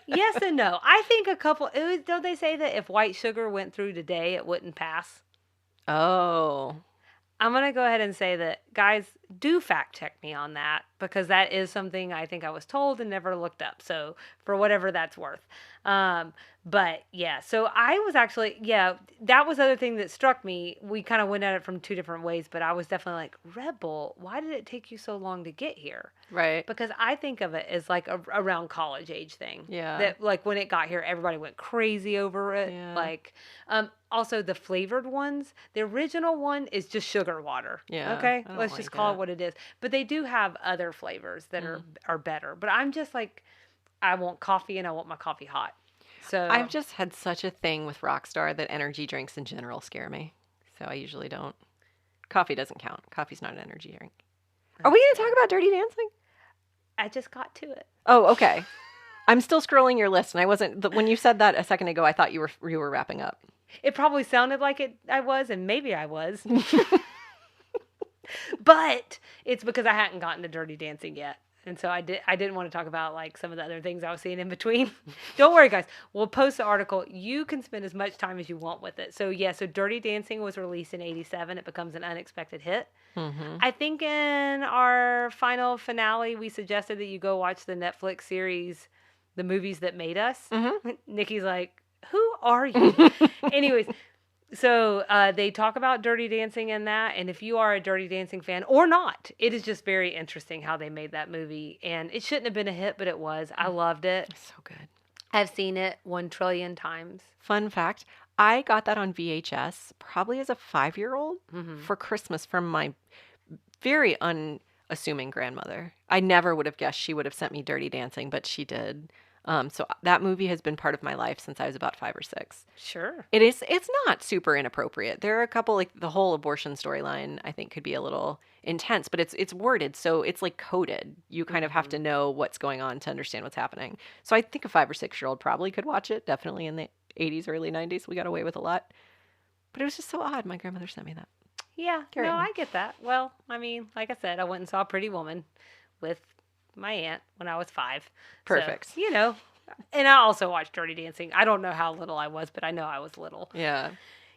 Yes and no. I think don't they say that if white sugar went through today, it wouldn't pass? Oh. I'm going to go ahead and say that, guys, do fact check me on that because that is something I think I was told and never looked up. So, for whatever that's worth. But yeah, so I was actually, yeah, that was the other thing that struck me. We kind of went at it from two different ways, but I was definitely like, Red Bull, why did it take you so long to get here? Right. Because I think of it as like a around college age thing. Yeah. That like when it got here, everybody went crazy over it. Yeah. Like, also the flavored ones. The original one is just sugar water. Yeah, Okay, I don't let's just like call it. it what it is. But they do have other flavors that are better. But I'm just like, I want coffee and I want my coffee hot. So I've just had such a thing with Rockstar that energy drinks in general scare me. So I usually don't. Coffee doesn't count. Coffee's not an energy drink. Are we going to talk about Dirty Dancing? I just got to it. Oh, okay. I'm still scrolling your list, and I wasn't. When you said that a second ago, I thought you were wrapping up. It probably sounded like I was, and maybe I was. But it's because I hadn't gotten to Dirty Dancing yet. And so I didn't want to talk about like some of the other things I was seeing in between. Don't worry, guys. We'll post the article. You can spend as much time as you want with it. So yeah, so Dirty Dancing was released in '87. It becomes an unexpected hit. Mm-hmm. I think in our final finale, we suggested that you go watch the Netflix series, The Movies That Made Us. Mm-hmm. Nikki's like, who are you? Anyways, so they talk about Dirty Dancing in that, and if you are a Dirty Dancing fan or not, it is just very interesting how they made that movie. And it shouldn't have been a hit, but it was. I loved it. So good. I've seen it 1 trillion times. Fun fact, I got that on VHS probably as a 5-year-old for Christmas from my very unassuming grandmother. I never would have guessed she would have sent me Dirty Dancing, but she did. So that movie has been part of my life since I was about 5 or 6. Sure. It's not super inappropriate. There are a couple, like the whole abortion storyline, I think could be a little intense, but it's worded, so it's like coded. You kind of have to know what's going on to understand what's happening. So I think a 5 or 6-year-old probably could watch it. Definitely in the 80s, early 90s, we got away with a lot. But it was just so odd. My grandmother sent me that. Yeah, Carry no, on. I get that. Well, I mean, like I said, I went and saw Pretty Woman with my aunt when I was 5. Perfect. So, you know, and I also watched Dirty Dancing. I don't know how little I was, but I know I was little. Yeah.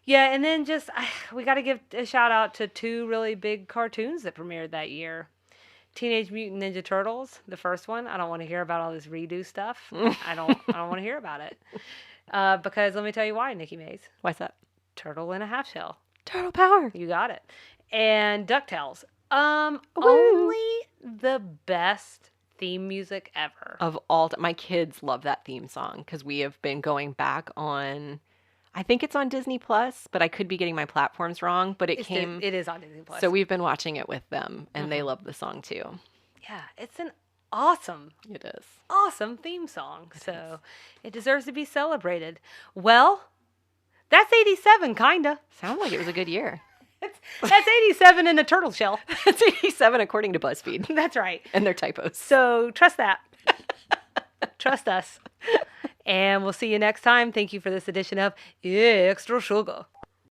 Yeah, and then just, we got to give a shout out to 2 really big cartoons that premiered that year. Teenage Mutant Ninja Turtles, the first one. I don't want to hear about all this redo stuff. I don't want to hear about it. Because let me tell you why, Nikki Mays. Why's that? Turtle in a half shell. Turtle power. You got it. And DuckTales. Woo. Only the best theme music ever. Of all my kids love that theme song because we have been going back on, I think it's on Disney Plus, but I could be getting my platforms wrong, but it is on Disney Plus. So we've been watching it with them and they love the song too. Yeah, it's an awesome theme song. So it deserves to be celebrated. Well, that's 87, kinda. Sounds like it was a good year. That's 87 in a turtle shell. That's 87 according to BuzzFeed. That's right. And their typos. So trust that. Trust us. And we'll see you next time. Thank you for this edition of Extra Sugar.